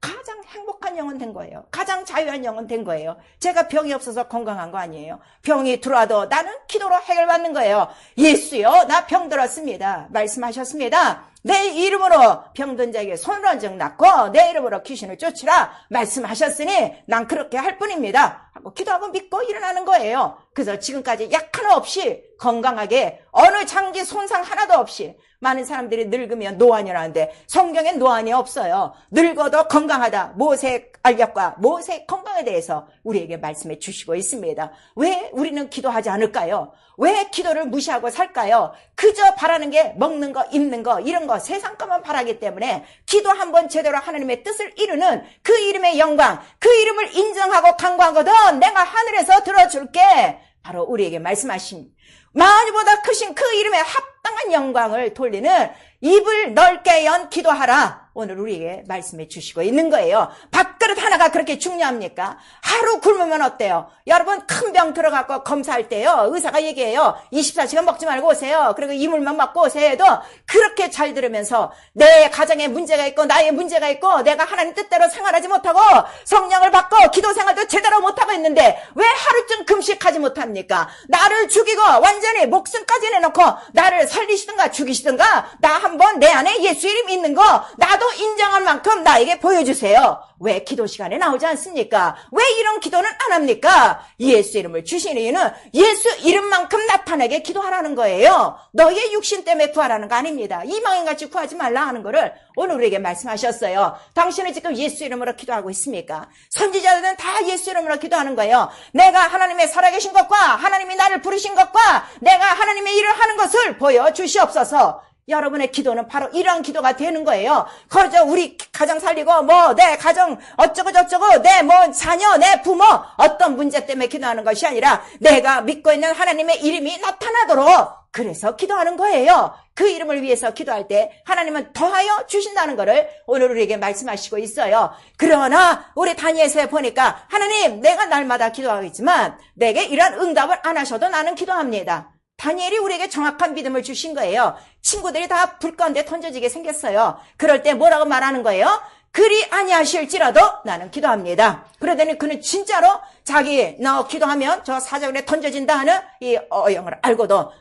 가장 행복한 영혼 된 거예요. 가장 자유한 영혼 된 거예요. 제가 병이 없어서 건강한 거 아니에요. 병이 들어와도 나는 기도로 해결받는 거예요. 예수요, 나 병 들었습니다. 말씀하셨습니다. 내 이름으로 병든 자에게 손을 얹어 놨고 내 이름으로 귀신을 쫓으라 말씀하셨으니 난 그렇게 할 뿐입니다 하고 기도하고 믿고 일어나는 거예요. 그래서 지금까지 약 하나 없이 건강하게 어느 장기 손상 하나도 없이 많은 사람들이 늙으면 노안이라는데 성경엔 노안이 없어요. 늙어도 건강하다. 모세 알력과 모세 건강에 대해서 우리에게 말씀해 주시고 있습니다. 왜 우리는 기도하지 않을까요? 왜 기도를 무시하고 살까요? 그저 바라는 게 먹는 거, 입는 거, 이런 거 세상 것만 바라기 때문에 기도 한번 제대로 하나님의 뜻을 이루는 그 이름의 영광, 그 이름을 인정하고 간구하거든 내가 하늘에서 들어줄게. 바로 우리에게 말씀하신 만유보다 크신 그 이름에 합당한 영광을 돌리는 입을 넓게 연 기도하라. 오늘 우리에게 말씀해 주시고 있는 거예요. 밥그릇 하나가 그렇게 중요합니까? 하루 굶으면 어때요? 여러분 큰 병 들어가고 검사할 때요. 의사가 얘기해요. 24시간 먹지 말고 오세요. 그리고 이물만 먹고 오세요 해도 그렇게 잘 들으면서 내 가정에 문제가 있고 나의 문제가 있고 내가 하나님 뜻대로 생활하지 못하고 성령을 받고 기도 생활도 제대로 못하고 있는데 왜 하루쯤 금식하지 못합니까? 나를 죽이고 완전히 목숨까지 내놓고 나를 살리시든가 죽이시든가 나 한번 내 안에 예수 이름 있는 거 나도 인정할 만큼 나에게 보여주세요. 왜 기도 시간에 나오지 않습니까? 왜 이런 기도는 안 합니까? 예수 이름을 주신 이유는 예수 이름만큼 나타내게 기도하라는 거예요. 너의 육신 때문에 구하라는 거 아닙니다. 이방인같이 구하지 말라 하는 거를 오늘 우리에게 말씀하셨어요. 당신은 지금 예수 이름으로 기도하고 있습니까? 선지자들은 다 예수 이름으로 기도하는 거예요. 내가 하나님의 살아계신 것과 하나님이 나를 부르신 것과 내가 하나님의 일을 하는 것을 보여주시옵소서. 여러분의 기도는 바로 이런 기도가 되는 거예요. 거저 우리 가정 살리고 뭐 내 가정 어쩌고 저쩌고 내 뭐 자녀 내 부모 어떤 문제 때문에 기도하는 것이 아니라 내가 믿고 있는 하나님의 이름이 나타나도록 그래서 기도하는 거예요. 그 이름을 위해서 기도할 때 하나님은 더하여 주신다는 것을 오늘 우리에게 말씀하시고 있어요. 그러나 우리 다니엘서에 보니까 하나님 내가 날마다 기도하겠지만 내게 이런 응답을 안 하셔도 나는 기도합니다. 다니엘이 우리에게 정확한 믿음을 주신 거예요. 친구들이 다 불 가운데 던져지게 생겼어요. 그럴 때 뭐라고 말하는 거예요? 그리 아니하실지라도 나는 기도합니다. 그러더니 그는 진짜로 자기 너 기도하면 저 사자굴에 던져진다 하는 이 어영을 알고도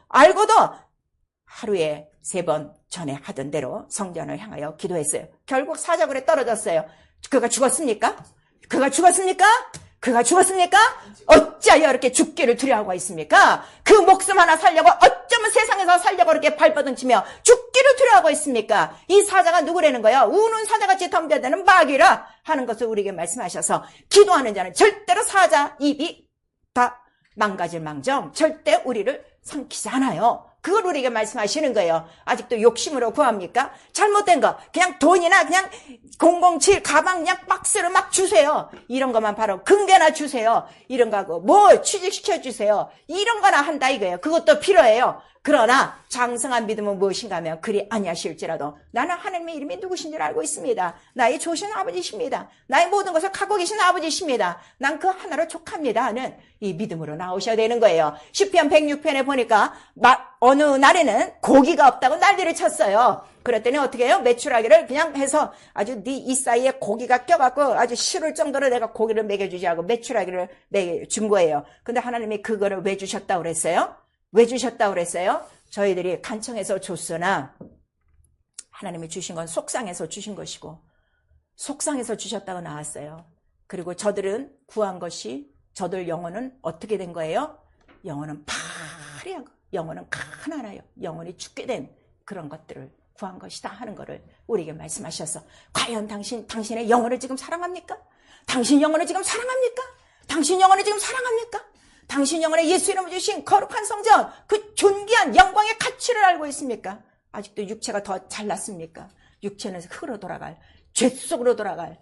하루에 3번 전에 하던 대로 성전을 향하여 기도했어요. 결국 사자굴에 떨어졌어요. 그가 죽었습니까? 그가 죽었습니까? 어찌하여 이렇게 죽기를 두려워하고 있습니까? 그 목숨 하나 살려고 어쩌면 세상에서 살려고 이렇게 발버둥치며 죽기를 두려워하고 있습니까? 이 사자가 누구라는 거야? 우는 사자같이 덤벼드는 마귀라 하는 것을 우리에게 말씀하셔서 기도하는 자는 절대로 사자 입이 다 망가질 망정 절대 우리를 삼키지 않아요. 그걸 우리에게 말씀하시는 거예요. 아직도 욕심으로 구합니까? 잘못된 거 그냥 돈이나 그냥 007 가방 그냥 박스로 막 주세요. 이런 것만 바로 금괴나 주세요. 이런 거하고 뭐 취직시켜 주세요. 이런 거나 한다 이거예요. 그것도 필요해요. 그러나 장성한 믿음은 무엇인가 하면 그리 아니하실지라도 나는 하나님의 이름이 누구신 줄 알고 있습니다. 나의 조신 아버지십니다. 나의 모든 것을 갖고 계신 아버지십니다. 난 그 하나로 족합니다 하는 이 믿음으로 나오셔야 되는 거예요. 시편 106편에 보니까 어느 날에는 고기가 없다고 난리를 쳤어요. 그랬더니 어떻게 해요? 메추라기를 그냥 해서 아주 네 이 사이에 고기가 껴갖고 아주 싫을 정도로 내가 고기를 먹여주지 하고 메추라기를 준 거예요. 근데 하나님이 그거를 왜 주셨다고 그랬어요? 왜 주셨다고 그랬어요? 저희들이 간청해서 줬으나 하나님이 주신 건 속상해서 주신 것이고 속상해서 주셨다고 나왔어요. 그리고 저들은 구한 것이 저들 영혼은 어떻게 된 거예요? 영혼은 파리하고 영혼은 가난하여 영혼이 죽게 된 그런 것들을 구한 것이다 하는 것을 우리에게 말씀하셔서 과연 당신의 영혼을 지금 사랑합니까? 당신 영혼을 지금 사랑합니까? 당신 영혼을 지금 사랑합니까? 당신 영혼에 예수 이름을 주신 거룩한 성전 그 존귀한 영광의 가치를 알고 있습니까? 아직도 육체가 더 잘났습니까? 육체는 흙으로 돌아갈 죄 속으로 돌아갈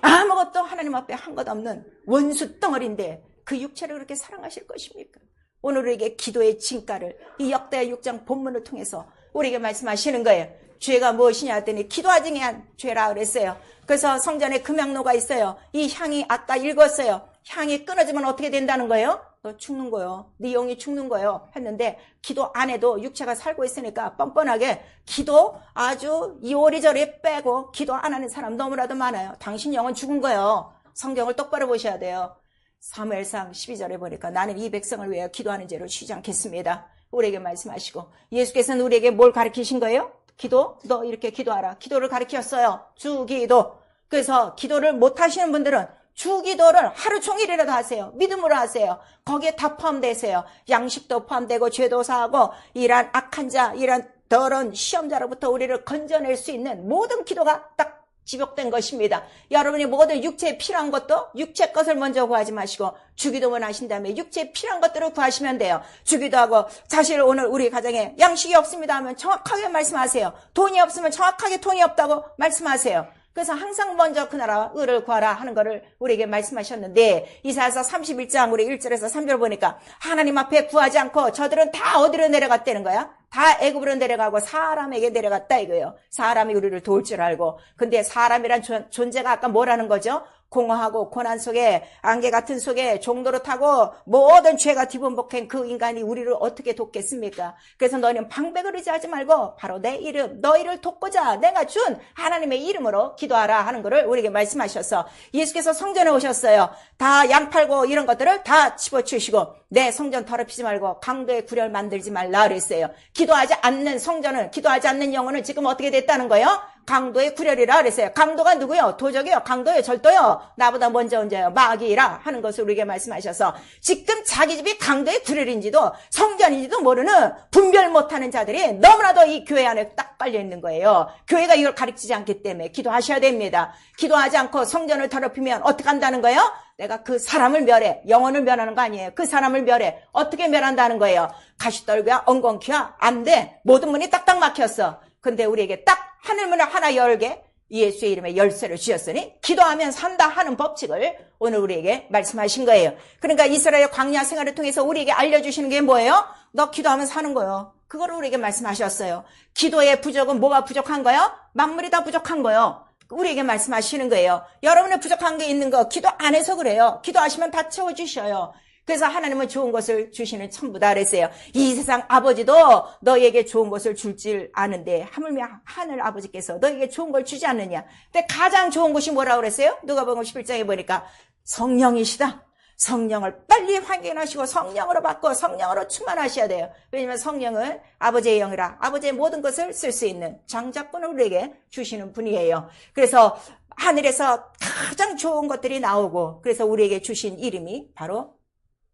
아무것도 하나님 앞에 한 것 없는 원수 덩어리인데 그 육체를 그렇게 사랑하실 것입니까? 오늘 우리에게 기도의 진가를 이 역대하 6장 본문을 통해서 우리에게 말씀하시는 거예요. 죄가 무엇이냐 했더니 기도하지 아니한 죄라 그랬어요. 그래서 성전에 금향로가 있어요. 이 향이 아까 읽었어요. 향이 끊어지면 어떻게 된다는 거예요? 너 죽는 거예요. 네 영이 죽는 거예요. 했는데 기도 안 해도 육체가 살고 있으니까 뻔뻔하게 기도 아주 이오리저리 빼고 기도 안 하는 사람 너무나도 많아요. 당신 영은 죽은 거예요. 성경을 똑바로 보셔야 돼요. 사무엘상 12절에 보니까 나는 이 백성을 위하여 기도하는 죄를 쉬지 않겠습니다. 우리에게 말씀하시고 예수께서는 우리에게 뭘 가르치신 거예요? 기도? 너 이렇게 기도하라. 기도를 가르치셨어요. 주기도. 그래서 기도를 못 하시는 분들은 주기도를 하루 종일이라도 하세요. 믿음으로 하세요. 거기에 다 포함되세요. 양식도 포함되고 죄도 사하고 이란 악한 자, 이란 더러운 시험자로부터 우리를 건져낼 수 있는 모든 기도가 딱 지목된 것입니다. 여러분이 모든 육체에 필요한 것도 육체 것을 먼저 구하지 마시고 주기도만 하신 다음에 육체에 필요한 것들을 구하시면 돼요. 주기도하고 사실 오늘 우리 가정에 양식이 없습니다 하면 정확하게 말씀하세요. 돈이 없으면 정확하게 돈이 없다고 말씀하세요. 그래서 항상 먼저 그 나라와 의를 구하라 하는 것을 우리에게 말씀하셨는데 이사야서 31장 우리 1절에서 3절 보니까 하나님 앞에 구하지 않고 저들은 다 어디로 내려갔다는 거야? 다 애굽으로 내려가고 사람에게 내려갔다 이거예요. 사람이 우리를 도울 줄 알고. 근데 사람이란 존재가 아까 뭐라는 거죠? 공허하고 고난 속에 안개 같은 속에 종로를 타고 모든 죄가 뒤범벅한 그 인간이 우리를 어떻게 돕겠습니까? 그래서 너희는 방백을 의지하지 말고 바로 내 이름 너희를 돕고자 내가 준 하나님의 이름으로 기도하라 하는 것을 우리에게 말씀하셔서 예수께서 성전에 오셨어요. 다 양 팔고 이런 것들을 다 집어치우시고 내 성전 더럽히지 말고 강도의 구렬 만들지 말라 그랬어요. 기도하지 않는 성전은 기도하지 않는 영혼은 지금 어떻게 됐다는 거예요? 강도의 구렬이라 그랬어요. 강도가 누구요? 도적이요? 강도요? 절도요? 나보다 먼저 언제요? 마귀라 하는 것을 우리에게 말씀하셔서 지금 자기 집이 강도의 구렬인지도 성전인지도 모르는 분별 못하는 자들이 너무나도 이 교회 안에 딱 깔려 있는 거예요. 교회가 이걸 가르치지 않기 때문에 기도하셔야 됩니다. 기도하지 않고 성전을 더럽히면 어떻게 한다는 거예요? 내가 그 사람을 멸해. 영혼을 멸하는 거 아니에요. 그 사람을 멸해. 어떻게 멸한다는 거예요? 가시떨기와 엉겅퀴와 안 돼. 모든 문이 딱딱 막혔어. 근데 우리에게 딱 하늘문을 하나 열게 예수의 이름에 열쇠를 주셨으니 기도하면 산다 하는 법칙을 오늘 우리에게 말씀하신 거예요. 그러니까 이스라엘 광야 생활을 통해서 우리에게 알려주시는 게 뭐예요? 너 기도하면 사는 거예요. 그거를 우리에게 말씀하셨어요. 기도의 부족은 뭐가 부족한 거예요? 만물이 다 부족한 거예요. 우리에게 말씀하시는 거예요. 여러분의 부족한 게 있는 거 기도 안 해서 그래요. 기도하시면 다 채워주셔요. 그래서 하나님은 좋은 것을 주시는 천부다 그랬어요. 이 세상 아버지도 너희에게 좋은 것을 줄 줄 아는데 하물며 하늘 아버지께서 너희에게 좋은 걸 주지 않느냐. 근데 가장 좋은 것이 뭐라고 그랬어요? 누가복음 11장에 보니까 성령이시다. 성령을 빨리 확인하시고 성령으로 받고 성령으로 충만하셔야 돼요. 왜냐하면 성령은 아버지의 영이라 아버지의 모든 것을 쓸 수 있는 장작분을 우리에게 주시는 분이에요. 그래서 하늘에서 가장 좋은 것들이 나오고 그래서 우리에게 주신 이름이 바로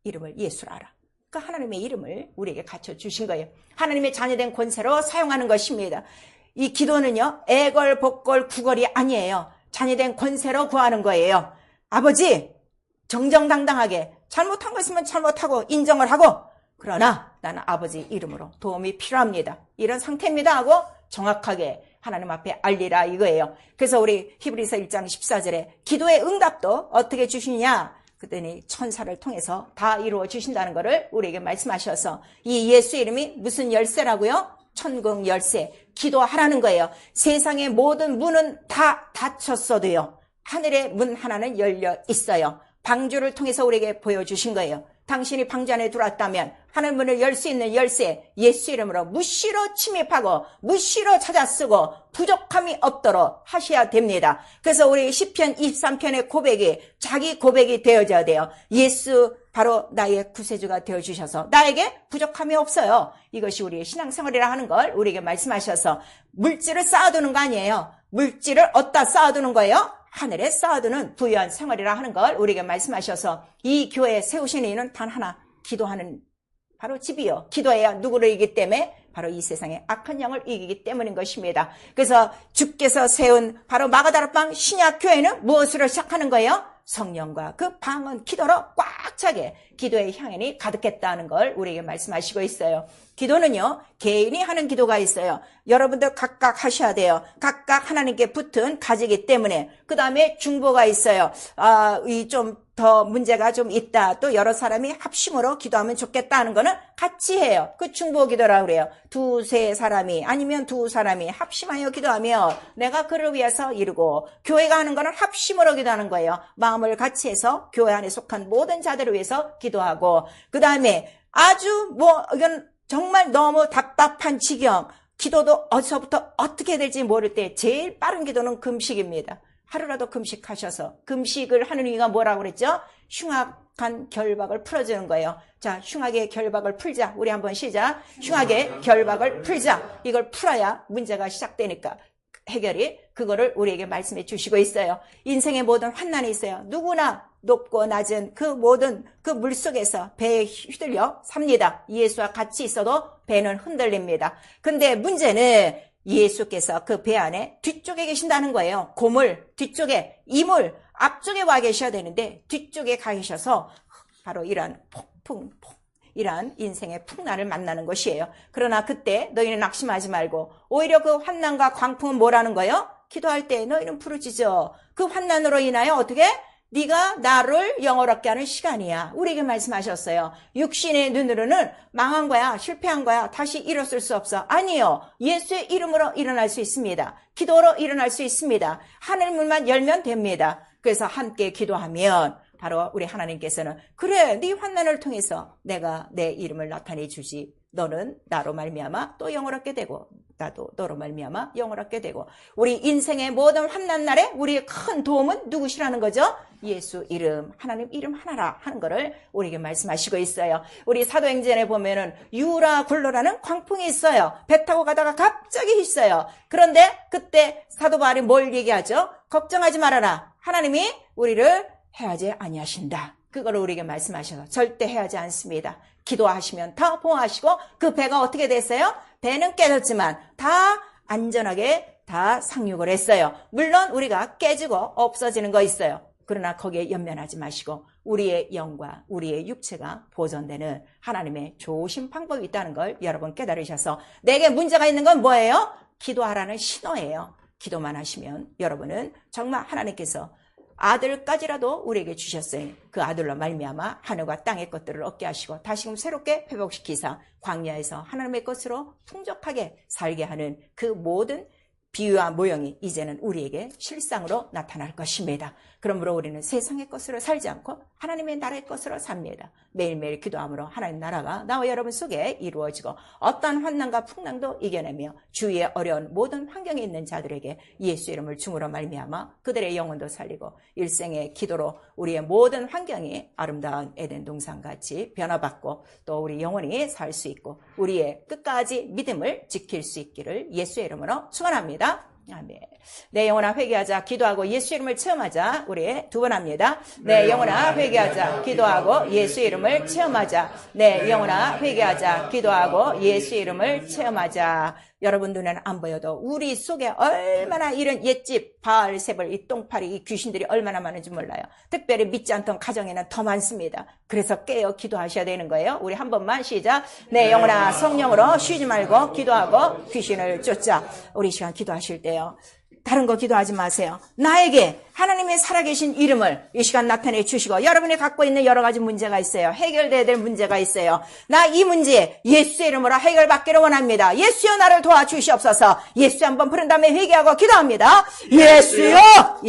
이름을 예수라 하라. 그러니까 하나님의 이름을 우리에게 갖춰주신 거예요. 하나님의 자녀된 권세로 사용하는 것입니다. 이 기도는요. 애걸, 복걸, 구걸이 아니에요. 자녀된 권세로 구하는 거예요. 아버지 정정당당하게 잘못한 거 있으면 잘못하고 인정을 하고 그러나 나는 아버지 이름으로 도움이 필요합니다. 이런 상태입니다 하고 정확하게 하나님 앞에 알리라 이거예요. 그래서 우리 히브리서 1장 14절에 기도의 응답도 어떻게 주시냐 그랬더니 천사를 통해서 다 이루어 주신다는 것을 우리에게 말씀하셔서 이 예수 이름이 무슨 열쇠라고요? 천국 열쇠, 기도하라는 거예요. 세상의 모든 문은 다 닫혔어도요, 하늘의 문 하나는 열려 있어요. 방주를 통해서 우리에게 보여주신 거예요. 당신이 방주 안에 들어왔다면 하늘 문을 열 수 있는 열쇠, 예수 이름으로 무시로 침입하고 무시로 찾아 쓰고 부족함이 없도록 하셔야 됩니다. 그래서 우리 시편 23편의 고백이 자기 고백이 되어져야 돼요. 예수 바로 나의 구세주가 되어주셔서 나에게 부족함이 없어요. 이것이 우리의 신앙생활이라 하는 걸 우리에게 말씀하셔서 물질을 쌓아두는 거 아니에요. 물질을 어디다 쌓아두는 거예요? 하늘에 쌓아두는 부유한 생활이라 하는 걸 우리에게 말씀하셔서 이 교회에 세우신 이유는 단 하나, 기도하는 바로 집이요. 기도해야 누구를 이기기 때문에 바로 이 세상의 악한 영을 이기기 때문인 것입니다. 그래서 주께서 세운 바로 마가다락방 신약교회는 무엇으로 시작하는 거예요? 성령과 그 방언 기도로 꽉 차게 기도의 향연이 가득했다는 걸 우리에게 말씀하시고 있어요. 기도는요, 개인이 하는 기도가 있어요. 여러분들 각각 하셔야 돼요. 각각 하나님께 붙은 가지기 때문에. 그 다음에 중보가 있어요. 이 좀 더 문제가 좀 있다. 또 여러 사람이 합심으로 기도하면 좋겠다는 거는 같이 해요. 그 중보 기도라고 그래요. 두세 사람이 아니면 두 사람이 합심하여 기도하며 내가 그를 위해서 이루고, 교회가 하는 거는 합심으로 기도하는 거예요. 마음을 같이 해서 교회 안에 속한 모든 자들을 위해서 기도하고, 그 다음에 아주 이건 정말 너무 답답한 지경, 기도도 어디서부터 어떻게 될지 모를 때 제일 빠른 기도는 금식입니다. 하루라도 금식하셔서, 금식을 하는 이유가 뭐라고 그랬죠? 흉악한 결박을 풀어주는 거예요. 자, 흉악의 결박을 풀자. 우리 한번 시작. 흉악의 결박을 풀자. 이걸 풀어야 문제가 시작되니까 해결이, 그거를 우리에게 말씀해 주시고 있어요. 인생의 모든 환난이 있어요. 누구나 높고 낮은 그 모든 그 물속에서 배에 휘둘려 삽니다. 예수와 같이 있어도 배는 흔들립니다. 근데 문제는 예수께서 그 배 안에 뒤쪽에 계신다는 거예요. 고물 뒤쪽에, 이물 앞쪽에 와 계셔야 되는데 뒤쪽에 가 계셔서 바로 이러한 이러한 인생의 풍랑을 만나는 것이에요. 그러나 그때 너희는 낙심하지 말고 오히려 그 환난과 광풍은 뭐라는 거예요? 기도할 때 너희는 부르짖어. 그 환난으로 인하여 어떻게? 네가 나를 영원롭게 하는 시간이야. 우리에게 말씀하셨어요. 육신의 눈으로는 망한 거야, 실패한 거야, 다시 일어설 수 없어. 아니요. 예수의 이름으로 일어날 수 있습니다. 기도로 일어날 수 있습니다. 하늘 문만 열면 됩니다. 그래서 함께 기도하면 바로 우리 하나님께서는 그래, 네 환난을 통해서 내가 내 이름을 나타내 주지. 너는 나로 말미암아 또 영원롭게 되고 나도 너로 말미암아 영원롭게 되고. 우리 인생의 모든 환난 날에 우리의 큰 도움은 누구시라는 거죠? 예수 이름, 하나님 이름 하나라 하는 거를 우리에게 말씀하시고 있어요. 우리 사도행전에 보면은 유라 굴로라는 광풍이 있어요. 배 타고 가다가 갑자기 있어요. 그런데 그때 사도 바울이 뭘 얘기하죠? 걱정하지 말아라. 하나님이 우리를 해하지 아니하신다. 그거를 우리에게 말씀하셔서 절대 해하지 않습니다. 기도하시면 다 보호하시고, 그 배가 어떻게 됐어요? 배는 깨졌지만 다 안전하게 다 상륙을 했어요. 물론 우리가 깨지고 없어지는 거 있어요. 그러나 거기에 연면하지 마시고 우리의 영과 우리의 육체가 보존되는 하나님의 좋으신 방법이 있다는 걸 여러분 깨달으셔서, 내게 문제가 있는 건 뭐예요? 기도하라는 신호예요. 기도만 하시면 여러분은 정말 하나님께서 아들까지라도 우리에게 주셨어요. 그 아들로 말미암아 하늘과 땅의 것들을 얻게 하시고 다시금 새롭게 회복시키사 광야에서 하나님의 것으로 풍족하게 살게 하는 그 모든 비유와 모형이 이제는 우리에게 실상으로 나타날 것입니다. 그러므로 우리는 세상의 것으로 살지 않고 하나님의 나라의 것으로 삽니다. 매일매일 기도함으로 하나님 나라가 나와 여러분 속에 이루어지고 어떠한 환난과 풍랑도 이겨내며 주위에 어려운 모든 환경에 있는 자들에게 예수 이름을 중으로 말미암아 그들의 영혼도 살리고 일생의 기도로 우리의 모든 환경이 아름다운 에덴 동산같이 변화받고 또 우리 영혼이 살 수 있고 우리의 끝까지 믿음을 지킬 수 있기를 예수의 이름으로 축원합니다. 아멘. 내 영혼아 회개하자 기도하고 예수 이름을 체험하자. 우리 두 번 합니다. 내 영혼아 회개하자 기도하고 예수 이름을 체험하자. 내 영혼아 회개하자 기도하고 예수 이름을 체험하자. 여러분 눈에는 안 보여도 우리 속에 얼마나 이런 옛집 바알세불 이 똥파리 이 귀신들이 얼마나 많은지 몰라요. 특별히 믿지 않던 가정에는 더 많습니다. 그래서 깨어 기도하셔야 되는 거예요. 우리 한 번만 시작. 내 영혼아 성령으로 쉬지 말고 기도하고 귀신을 쫓자. 우리 시간 기도하실 때요, 다른 거 기도하지 마세요. 나에게 하나님의 살아계신 이름을 이 시간 나타내 주시고, 여러분이 갖고 있는 여러 가지 문제가 있어요. 해결돼야 될 문제가 있어요. 나 이 문제 예수의 이름으로 해결받기를 원합니다. 예수여 나를 도와주시옵소서. 예수 한번 부른 다음에 회개하고 기도합니다. 예수여!